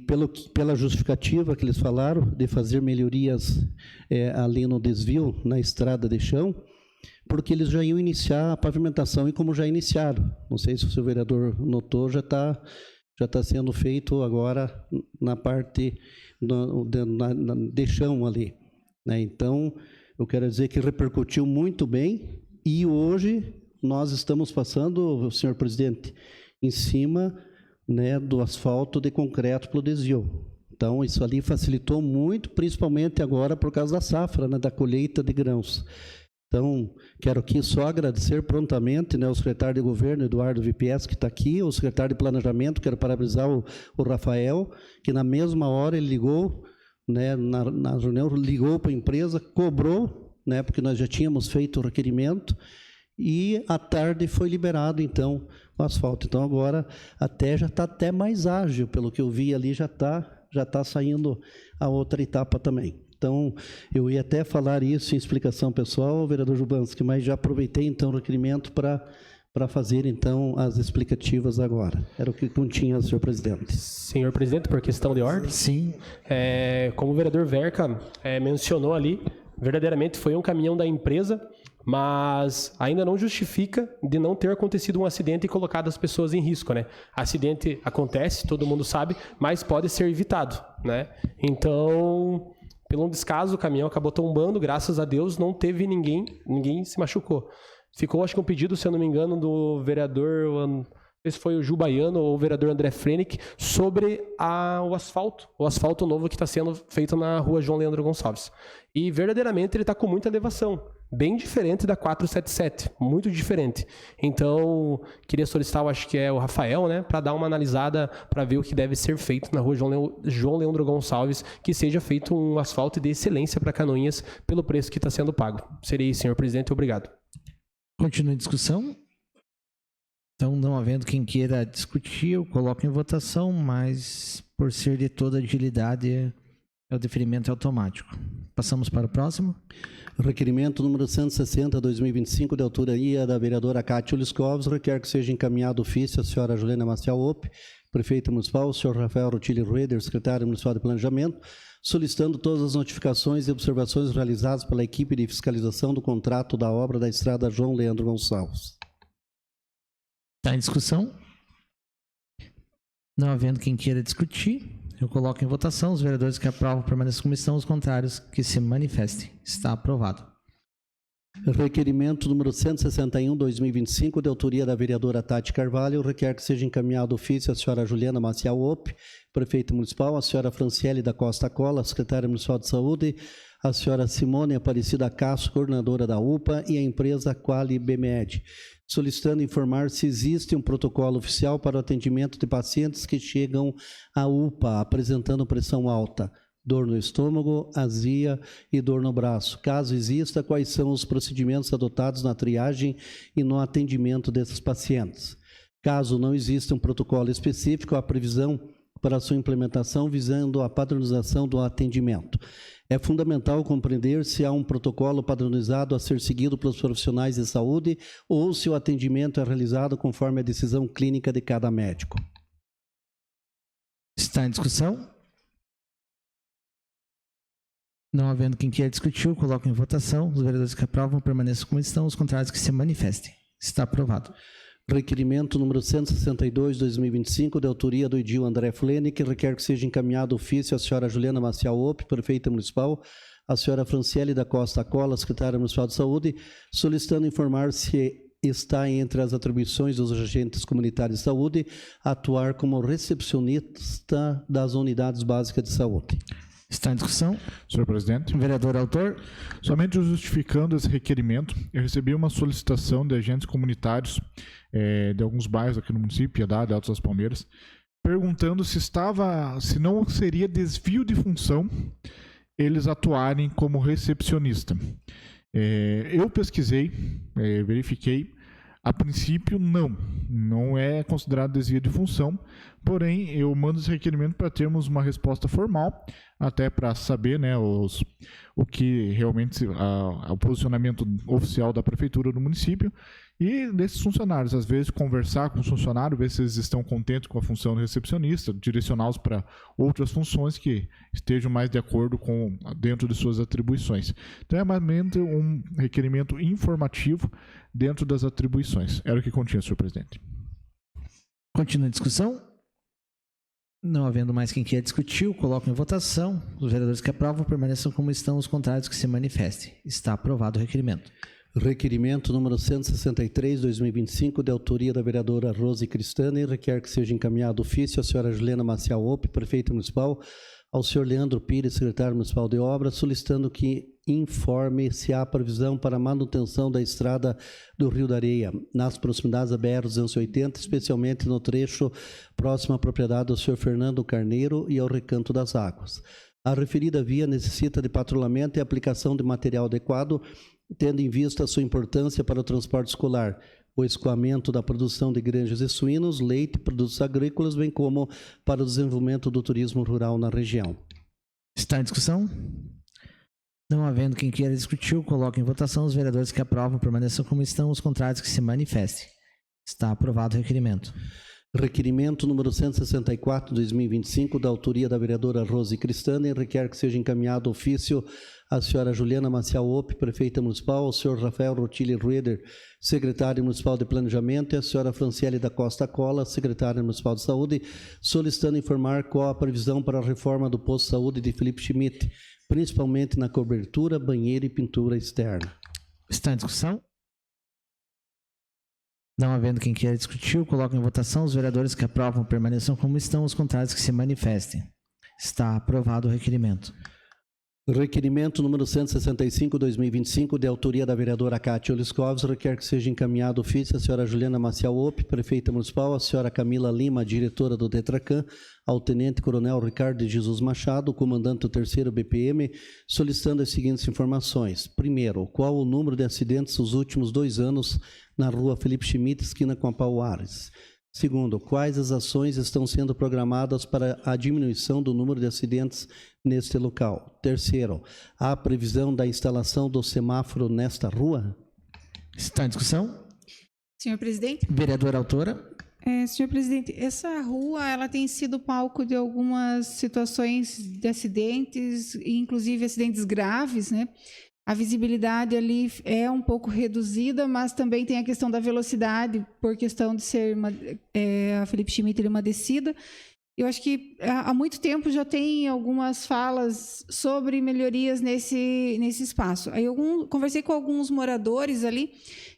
pela justificativa que eles falaram, de fazer melhorias ali no desvio, na estrada de chão, porque eles já iam iniciar a pavimentação, e como já iniciaram, não sei se o seu vereador notou, já está sendo feito agora na parte de chão ali, né? Então, eu quero dizer que repercutiu muito bem, e hoje nós estamos passando, senhor presidente, em cima, né, do asfalto de concreto para o desvio. Então, isso ali facilitou muito, principalmente agora por causa da safra, né, da colheita de grãos. Então, quero aqui só agradecer prontamente, né, o secretário de Governo, Eduardo Vipieski, que está aqui, o secretário de Planejamento, quero parabenizar o Rafael, que na mesma hora ele ligou, né, na reunião, ligou para a empresa, cobrou, né, porque nós já tínhamos feito o requerimento, e à tarde foi liberado, então, o asfalto. Então, agora já está até mais ágil, pelo que eu vi ali, já está saindo a outra etapa também. Então, eu ia até falar isso em explicação pessoal, vereador Jubanski, mas já aproveitei, então, o requerimento para fazer, então, as explicativas agora. Era o que continha, senhor presidente. Senhor presidente, por questão de ordem? Sim. Como o vereador Verca mencionou ali, verdadeiramente foi um caminhão da empresa, mas ainda não justifica de não ter acontecido um acidente e colocado as pessoas em risco, né? Acidente acontece, todo mundo sabe, mas pode ser evitado, né? Então, pelo um descaso, o caminhão acabou tombando, graças a Deus não teve ninguém se machucou. Ficou, acho que um pedido, se eu não me engano, do vereador, não sei se foi o Ju Baiano ou o vereador André Frenick, sobre o asfalto novo que está sendo feito na rua João Leandro Gonçalves. E verdadeiramente ele está com muita elevação, bem diferente da 477, muito diferente. Então, queria solicitar, acho que é o Rafael, né, para dar uma analisada, para ver o que deve ser feito na rua João Leandro Gonçalves, que seja feito um asfalto de excelência para Canoinhas, pelo preço que está sendo pago. Seria isso, senhor presidente, obrigado. Continua a discussão. Então, não havendo quem queira discutir, eu coloco em votação, mas por ser de toda agilidade, o deferimento é automático. Passamos para o próximo. Requerimento número 160/2025, de autoria da vereadora Cátia Liscovs, requer que seja encaminhado ofício à senhora Juliana Maciel Opp, prefeita municipal, o senhor Rafael Rutilli Rueder, secretário municipal de Planejamento, solicitando todas as notificações e observações realizadas pela equipe de fiscalização do contrato da obra da estrada João Leandro Gonçalves. Está em discussão? Não havendo quem queira discutir, eu coloco em votação. Os vereadores que aprovam permaneçam como estão, os contrários que se manifestem. Está aprovado. Requerimento número 161/2025, de autoria da vereadora Tati Carvalho, requer que seja encaminhado ofício à senhora Juliana Maciel Opp, prefeita municipal, a senhora Franciele da Costa Cola, secretária municipal de saúde, a senhora Simone Aparecida Casso, coordenadora da UPA, e a empresa Quali BMED, solicitando informar se existe um protocolo oficial para o atendimento de pacientes que chegam à UPA apresentando pressão alta, dor no estômago, azia e dor no braço. Caso exista, quais são os procedimentos adotados na triagem e no atendimento desses pacientes? Caso não exista um protocolo específico, a previsão para sua implementação visando a padronização do atendimento. É fundamental compreender se há um protocolo padronizado a ser seguido pelos profissionais de saúde ou se o atendimento é realizado conforme a decisão clínica de cada médico. Está em discussão? Não havendo quem queira discutir, coloco em votação. Os vereadores que aprovam permaneçam como estão, os contrários que se manifestem. Está aprovado. Requerimento número 162/2025, de autoria do edil André Flene, que requer que seja encaminhado ofício à senhora Juliana Maciel Opp, prefeita municipal, a senhora Franciele da Costa Cola, secretária municipal de saúde, solicitando informar se está entre as atribuições dos agentes comunitários de saúde atuar como recepcionista das unidades básicas de saúde. Está em discussão? Senhor presidente. Vereador autor. Somente justificando esse requerimento, eu recebi uma solicitação de agentes comunitários de alguns bairros aqui no município, Piedade, Altos das Palmeiras, perguntando se não seria desvio de função eles atuarem como recepcionista. Eu pesquisei, verifiquei, a princípio não é considerado desvio de função, porém eu mando esse requerimento para termos uma resposta formal, até para saber, né, o que realmente o posicionamento oficial da prefeitura do município e desses funcionários. Às vezes conversar com os funcionários, ver se eles estão contentes com a função de recepcionista, direcioná-los para outras funções que estejam mais de acordo com dentro de suas atribuições. Então é mais um requerimento informativo dentro das atribuições. Era o que continha, senhor presidente. Continua a discussão? Não havendo mais quem queira discutir, eu coloco em votação. Os vereadores que aprovam permaneçam como estão, os contrários que se manifestem. Está aprovado o requerimento. Requerimento número 163/2025, de autoria da vereadora Rose Cristani, requer que seja encaminhado ofício à senhora Juliana Maciel Opp, prefeita municipal, ao senhor Leandro Pires, secretário municipal de obras, solicitando que informe se há previsão para a manutenção da estrada do Rio da Areia, nas proximidades da BR-280, especialmente no trecho próximo à propriedade do senhor Fernando Carneiro e ao Recanto das Águas. A referida via necessita de patrulhamento e aplicação de material adequado, tendo em vista a sua importância para o transporte escolar, o escoamento da produção de granjas e suínos, leite, produtos agrícolas, bem como para o desenvolvimento do turismo rural na região. Está em discussão? Não havendo quem queira discutir, eu coloco em votação. Os vereadores que aprovam permaneçam como estão, os contrários que se manifestem. Está aprovado o requerimento. Requerimento número 164/2025, da autoria da vereadora Rose Cristani, requer que seja encaminhado ofício à senhora Juliana Maciel Opp, prefeita municipal, ao senhor Rafael Rotilli Rueder, secretário municipal de planejamento, e à senhora Franciele da Costa Cola, secretária municipal de saúde, solicitando informar qual a previsão para a reforma do posto de saúde de Felipe Schmidt, principalmente na cobertura, banheiro e pintura externa. Está em discussão? Não havendo quem queira discutir, eu coloco em votação. Os vereadores que aprovam permaneçam como estão, os contrários que se manifestem. Está aprovado o requerimento. Requerimento número 165/2025, de autoria da vereadora Cátia Oliskovs, requer que seja encaminhado ofício à senhora Juliana Maciel Opp, prefeita municipal, à senhora Camila Lima, diretora do DETRACAN, ao tenente-coronel Ricardo de Jesus Machado, comandante do 3º BPM, solicitando as seguintes informações. Primeiro, qual o número de acidentes nos últimos 2 anos na rua Felipe Schmidt, esquina com a Paulo Ares? Segundo, quais as ações estão sendo programadas para a diminuição do número de acidentes neste local? Terceiro, há previsão da instalação do semáforo nesta rua? Está em discussão? Senhor presidente? Vereadora autora. Senhor presidente, essa rua ela tem sido palco de algumas situações de acidentes, inclusive acidentes graves, né? A visibilidade ali é um pouco reduzida, mas também tem a questão da velocidade, por questão de ser a Felipe Schmidt uma descida. Eu acho que há muito tempo já tem algumas falas sobre melhorias nesse espaço. Aí eu conversei com alguns moradores ali,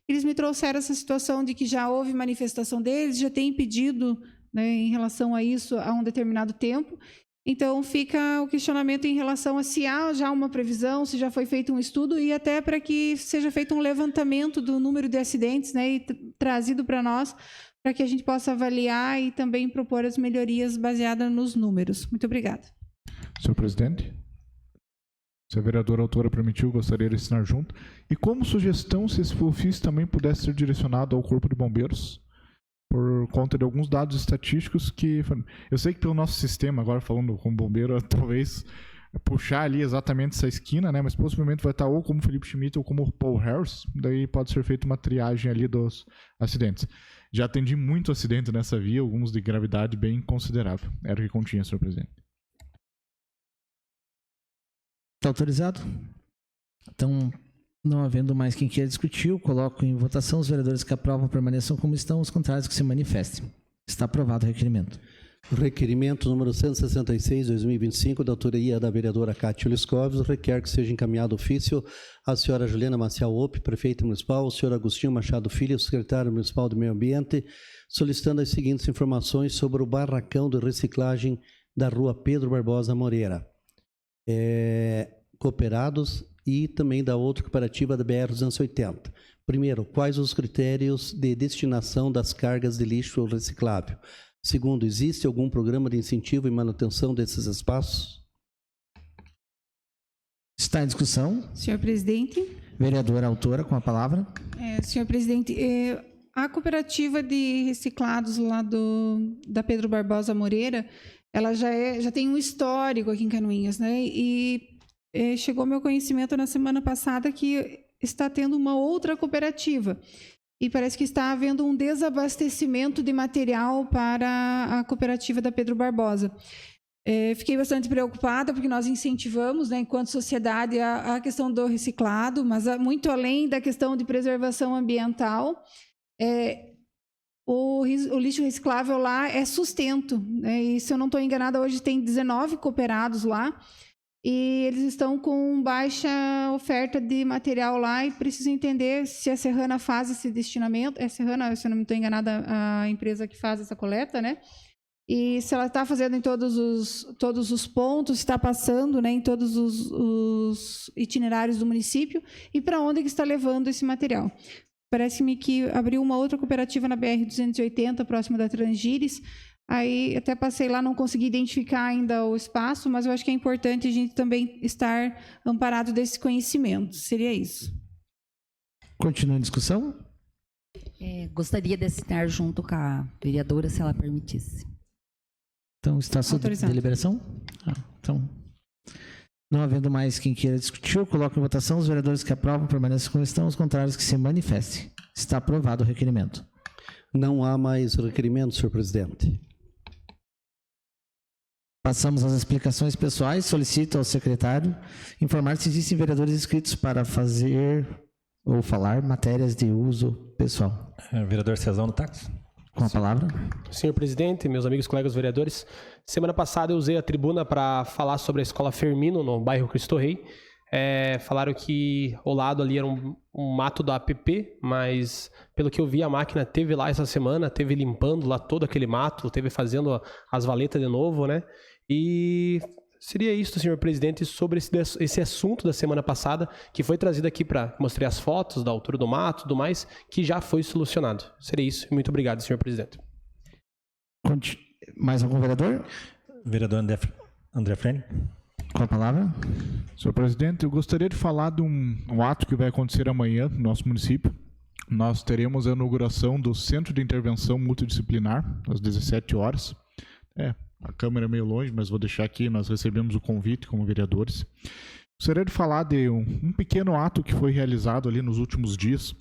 eles me trouxeram essa situação de que já houve manifestação deles, já tem pedido, né, em relação a isso há um determinado tempo. Então, fica o questionamento em relação a se há já uma previsão, se já foi feito um estudo e até para que seja feito um levantamento do número de acidentes, né, e trazido para nós, para que a gente possa avaliar e também propor as melhorias baseadas nos números. Muito obrigada. Senhor presidente, se a vereadora autora permitiu, gostaria de assinar junto. E como sugestão, se esse ofício também pudesse ser direcionado ao Corpo de Bombeiros, por conta de alguns dados estatísticos que... Eu sei que pelo nosso sistema, agora falando como bombeiro, talvez puxar ali exatamente essa esquina, né? Mas possivelmente vai estar ou como Felipe Schmidt ou como Paul Harris, daí pode ser feita uma triagem ali dos acidentes. Já atendi muito acidente nessa via, alguns de gravidade bem considerável. Era o que continha, senhor presidente. Está autorizado? Então, não havendo mais quem queira discutir, eu coloco em votação. Os vereadores que aprovam permaneçam como estão, os contrários que se manifestem. Está aprovado o requerimento. Requerimento número 166/2025, da autoria da vereadora Cátia Liscoves, requer que seja encaminhado ofício à senhora Juliana Maciel Ope, prefeita municipal, ao senhor Agostinho Machado Filho, secretário municipal do Meio Ambiente, solicitando as seguintes informações sobre o barracão de reciclagem da rua Pedro Barbosa Moreira. Cooperados e também da outra cooperativa da BR-280. Primeiro, quais os critérios de destinação das cargas de lixo reciclável? Segundo, existe algum programa de incentivo e manutenção desses espaços? Está em discussão. Senhor presidente. Vereadora autora, com a palavra. Senhor presidente, a cooperativa de reciclados lá da Pedro Barbosa Moreira, ela já tem um histórico aqui em Canoinhas, né? E chegou ao meu conhecimento na semana passada que está tendo uma outra cooperativa. E parece que está havendo um desabastecimento de material para a cooperativa da Pedro Barbosa. Fiquei bastante preocupada, porque nós incentivamos, né, enquanto sociedade, a questão do reciclado, mas muito além da questão de preservação ambiental, o lixo reciclável lá é sustento, né, e se eu não estou enganada, hoje tem 19 cooperados lá, e eles estão com baixa oferta de material lá e precisam entender se a Serrana faz esse destinamento. É Serrana, se eu não estou enganada, a empresa que faz essa coleta, né? E se ela está fazendo em todos os pontos, está passando, né, em todos os itinerários do município e para onde que está levando esse material. Parece-me que abriu uma outra cooperativa na BR-280, próximo da Trangires. Aí até passei lá, não consegui identificar ainda o espaço, mas eu acho que é importante a gente também estar amparado desse conhecimento. Seria isso. Continua em discussão? Gostaria de assinar junto com a vereadora, se ela permitisse. Então, está sob deliberação? Então, não havendo mais quem queira discutir, eu coloco em votação. Os vereadores que aprovam permaneçam como estão, os contrários que se manifestem. Está aprovado o requerimento. Não há mais requerimento, senhor presidente. Passamos às explicações pessoais. Solicito ao secretário informar se existem vereadores inscritos para fazer ou falar matérias de uso pessoal. Vereador Cezão do Táxi. Com a palavra. Senhor presidente, meus amigos, colegas vereadores, semana passada eu usei a tribuna para falar sobre a Escola Firmino, no bairro Cristo Rei. Falaram que ao lado ali era um mato da APP, mas pelo que eu vi, a máquina teve lá essa semana, teve limpando lá todo aquele mato, teve fazendo as valetas de novo, né? E seria isso, senhor presidente, sobre esse assunto da semana passada, que foi trazido aqui para mostrar as fotos da altura do mato e tudo mais, que já foi solucionado. Seria isso. Muito obrigado, senhor presidente. Mais algum vereador? Vereador André Freni. Com a palavra. Senhor presidente, eu gostaria de falar de um ato que vai acontecer amanhã no nosso município. Nós teremos a inauguração do Centro de Intervenção Multidisciplinar, às 17 horas. A câmera é meio longe, mas vou deixar aqui, nós recebemos o convite como vereadores. Gostaria de falar de um pequeno ato que foi realizado ali nos últimos dias.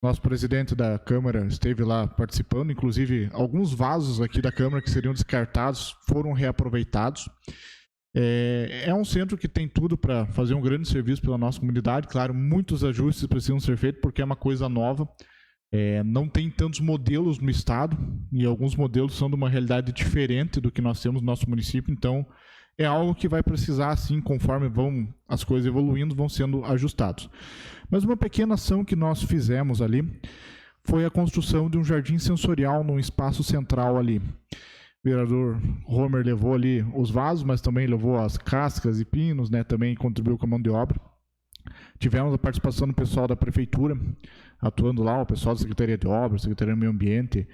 Nosso presidente da Câmara esteve lá participando, inclusive alguns vasos aqui da Câmara que seriam descartados foram reaproveitados. É um centro que tem tudo para fazer um grande serviço pela nossa comunidade. Claro, muitos ajustes precisam ser feitos porque é uma coisa nova. Não tem tantos modelos no estado, e alguns modelos são de uma realidade diferente do que nós temos no nosso município, então é algo que vai precisar, assim, conforme vão as coisas evoluindo, vão sendo ajustados. Mas uma pequena ação que nós fizemos ali foi a construção de um jardim sensorial num espaço central ali. O vereador Homer levou ali os vasos, mas também levou as cascas e pinos, né? Também contribuiu com a mão de obra. Tivemos a participação do pessoal da prefeitura, atuando lá, o pessoal da Secretaria de Obras, Secretaria do Meio Ambiente,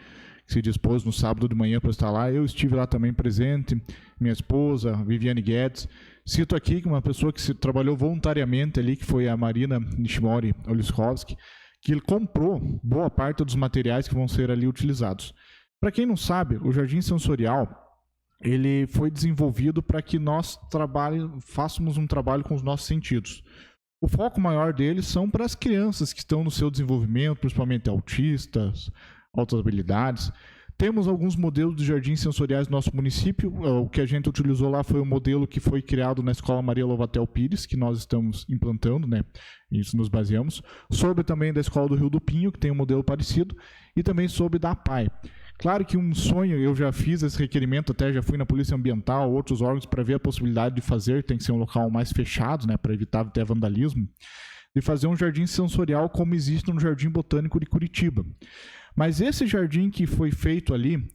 que se dispôs no sábado de manhã para estar lá. Eu estive lá também presente, minha esposa, Viviane Guedes. Cito aqui que uma pessoa que trabalhou voluntariamente ali, que foi a Marina Nishimori Oliskowski, que ele comprou boa parte dos materiais que vão ser ali utilizados. Para quem não sabe, o Jardim Sensorial ele foi desenvolvido para que nós façamos um trabalho com os nossos sentidos. O foco maior deles são para as crianças que estão no seu desenvolvimento, principalmente autistas, altas habilidades. Temos alguns modelos de jardins sensoriais no nosso município. O que a gente utilizou lá foi o modelo que foi criado na Escola Maria Lovatel Pires, que nós estamos implantando, né? Isso nos baseamos. Soube também da Escola do Rio do Pinho, que tem um modelo parecido, e também soube da APAE. Claro que um sonho, eu já fiz esse requerimento, até já fui na Polícia Ambiental, outros órgãos, para ver a possibilidade de fazer, tem que ser um local mais fechado, né, para evitar até vandalismo, de fazer um jardim sensorial como existe no Jardim Botânico de Curitiba. Mas esse jardim que foi feito ali,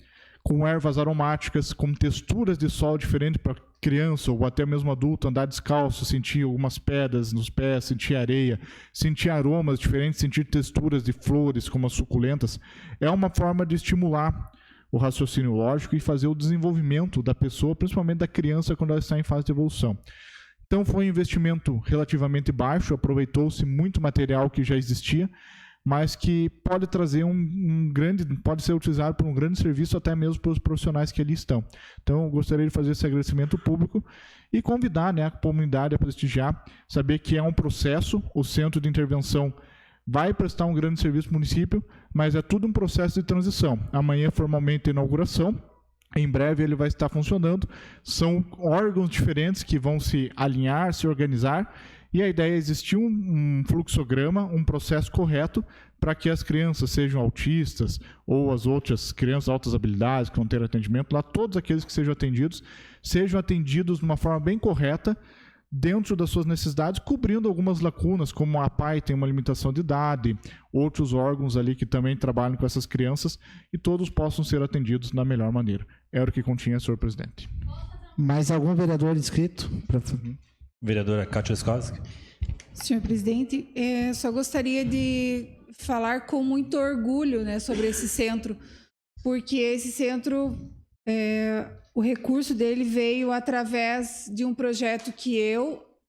com ervas aromáticas, com texturas de sol diferentes para criança ou até mesmo adulto, andar descalço, sentir algumas pedras nos pés, sentir areia, sentir aromas diferentes, sentir texturas de flores como as suculentas, é uma forma de estimular o raciocínio lógico e fazer o desenvolvimento da pessoa, principalmente da criança, quando ela está em fase de evolução. Então foi um investimento relativamente baixo, aproveitou-se muito material que já existia, mas que pode trazer pode ser utilizado por um grande serviço até mesmo para os profissionais que ali estão. Então, eu gostaria de fazer esse agradecimento público e convidar, né, a comunidade a prestigiar, saber que é um processo, o centro de intervenção vai prestar um grande serviço para o município, mas é tudo um processo de transição. Amanhã, formalmente, a inauguração, em breve ele vai estar funcionando, são órgãos diferentes que vão se alinhar, se organizar, e a ideia é existir um fluxograma, um processo correto para que as crianças, sejam autistas ou as outras crianças altas habilidades que vão ter atendimento, lá todos aqueles que sejam atendidos de uma forma bem correta, dentro das suas necessidades, cobrindo algumas lacunas, como a APAE tem uma limitação de idade, outros órgãos ali que também trabalham com essas crianças, e todos possam ser atendidos da melhor maneira. Era o que continha, senhor presidente. Mais algum vereador inscrito? Vereadora Kátia Oliskowski. Senhor presidente, só gostaria de falar com muito orgulho, né, sobre esse centro, porque esse centro, o recurso dele veio através de um projeto que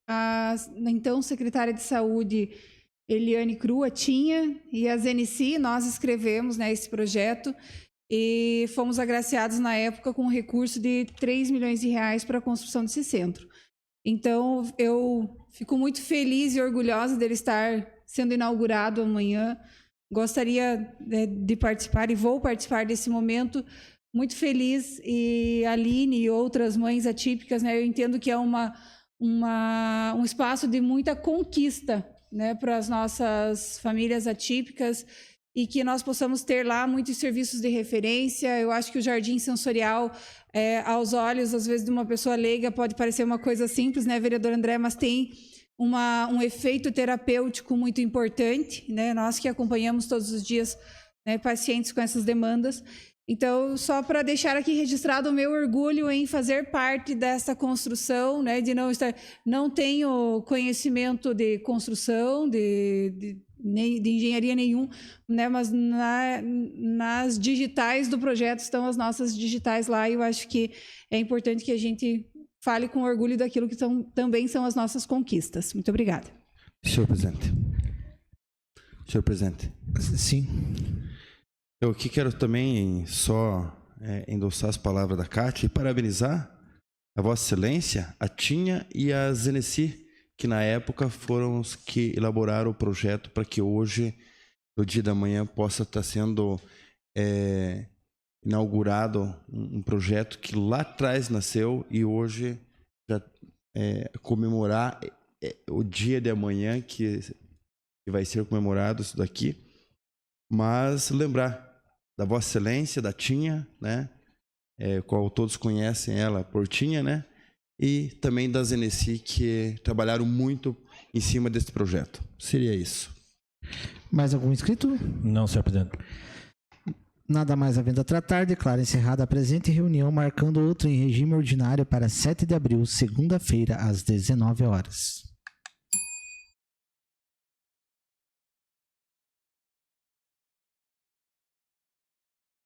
a então secretária de Saúde, Eliane Crua, tinha, e a Zenici, nós escrevemos, né, esse projeto, e fomos agraciados na época com um recurso de 3 milhões de reais para a construção desse centro. Então, eu fico muito feliz e orgulhosa dele estar sendo inaugurado amanhã. Gostaria de participar e vou participar desse momento muito feliz. E a Aline e outras mães atípicas, né, eu entendo que é um espaço de muita conquista, né, para as nossas famílias atípicas, e que nós possamos ter lá muitos serviços de referência. Eu acho que o jardim sensorial, aos olhos, às vezes, de uma pessoa leiga, pode parecer uma coisa simples, né, vereador André, mas tem um efeito terapêutico muito importante, né, nós que acompanhamos todos os dias, né, pacientes com essas demandas. Então, só para deixar aqui registrado o meu orgulho em fazer parte dessa construção, né, de não tenho conhecimento de construção, de engenharia nenhum, né, mas nas digitais do projeto estão as nossas digitais lá, e eu acho que é importante que a gente fale com orgulho daquilo que também são as nossas conquistas. Muito obrigada. Senhor presidente. Senhor presidente. Sim. Eu aqui quero também só endossar as palavras da Kátia e parabenizar a Vossa Excelência, a Tinha e a Zenici, que na época foram os que elaboraram o projeto para que hoje, no dia da manhã, possa estar sendo inaugurado um projeto que lá atrás nasceu e hoje já comemorar o dia de amanhã que vai ser comemorado isso daqui. mas lembrar da Vossa Excelência, da Tinha, né? Qual todos conhecem ela por Tinha, né? E também da Zeneci, que trabalharam muito em cima desse projeto. Seria isso. Mais algum inscrito? Não, senhor presidente. Nada mais havendo a tratar, declaro encerrada a presente reunião, marcando outra em regime ordinário para 7 de abril, segunda-feira, às 19 horas.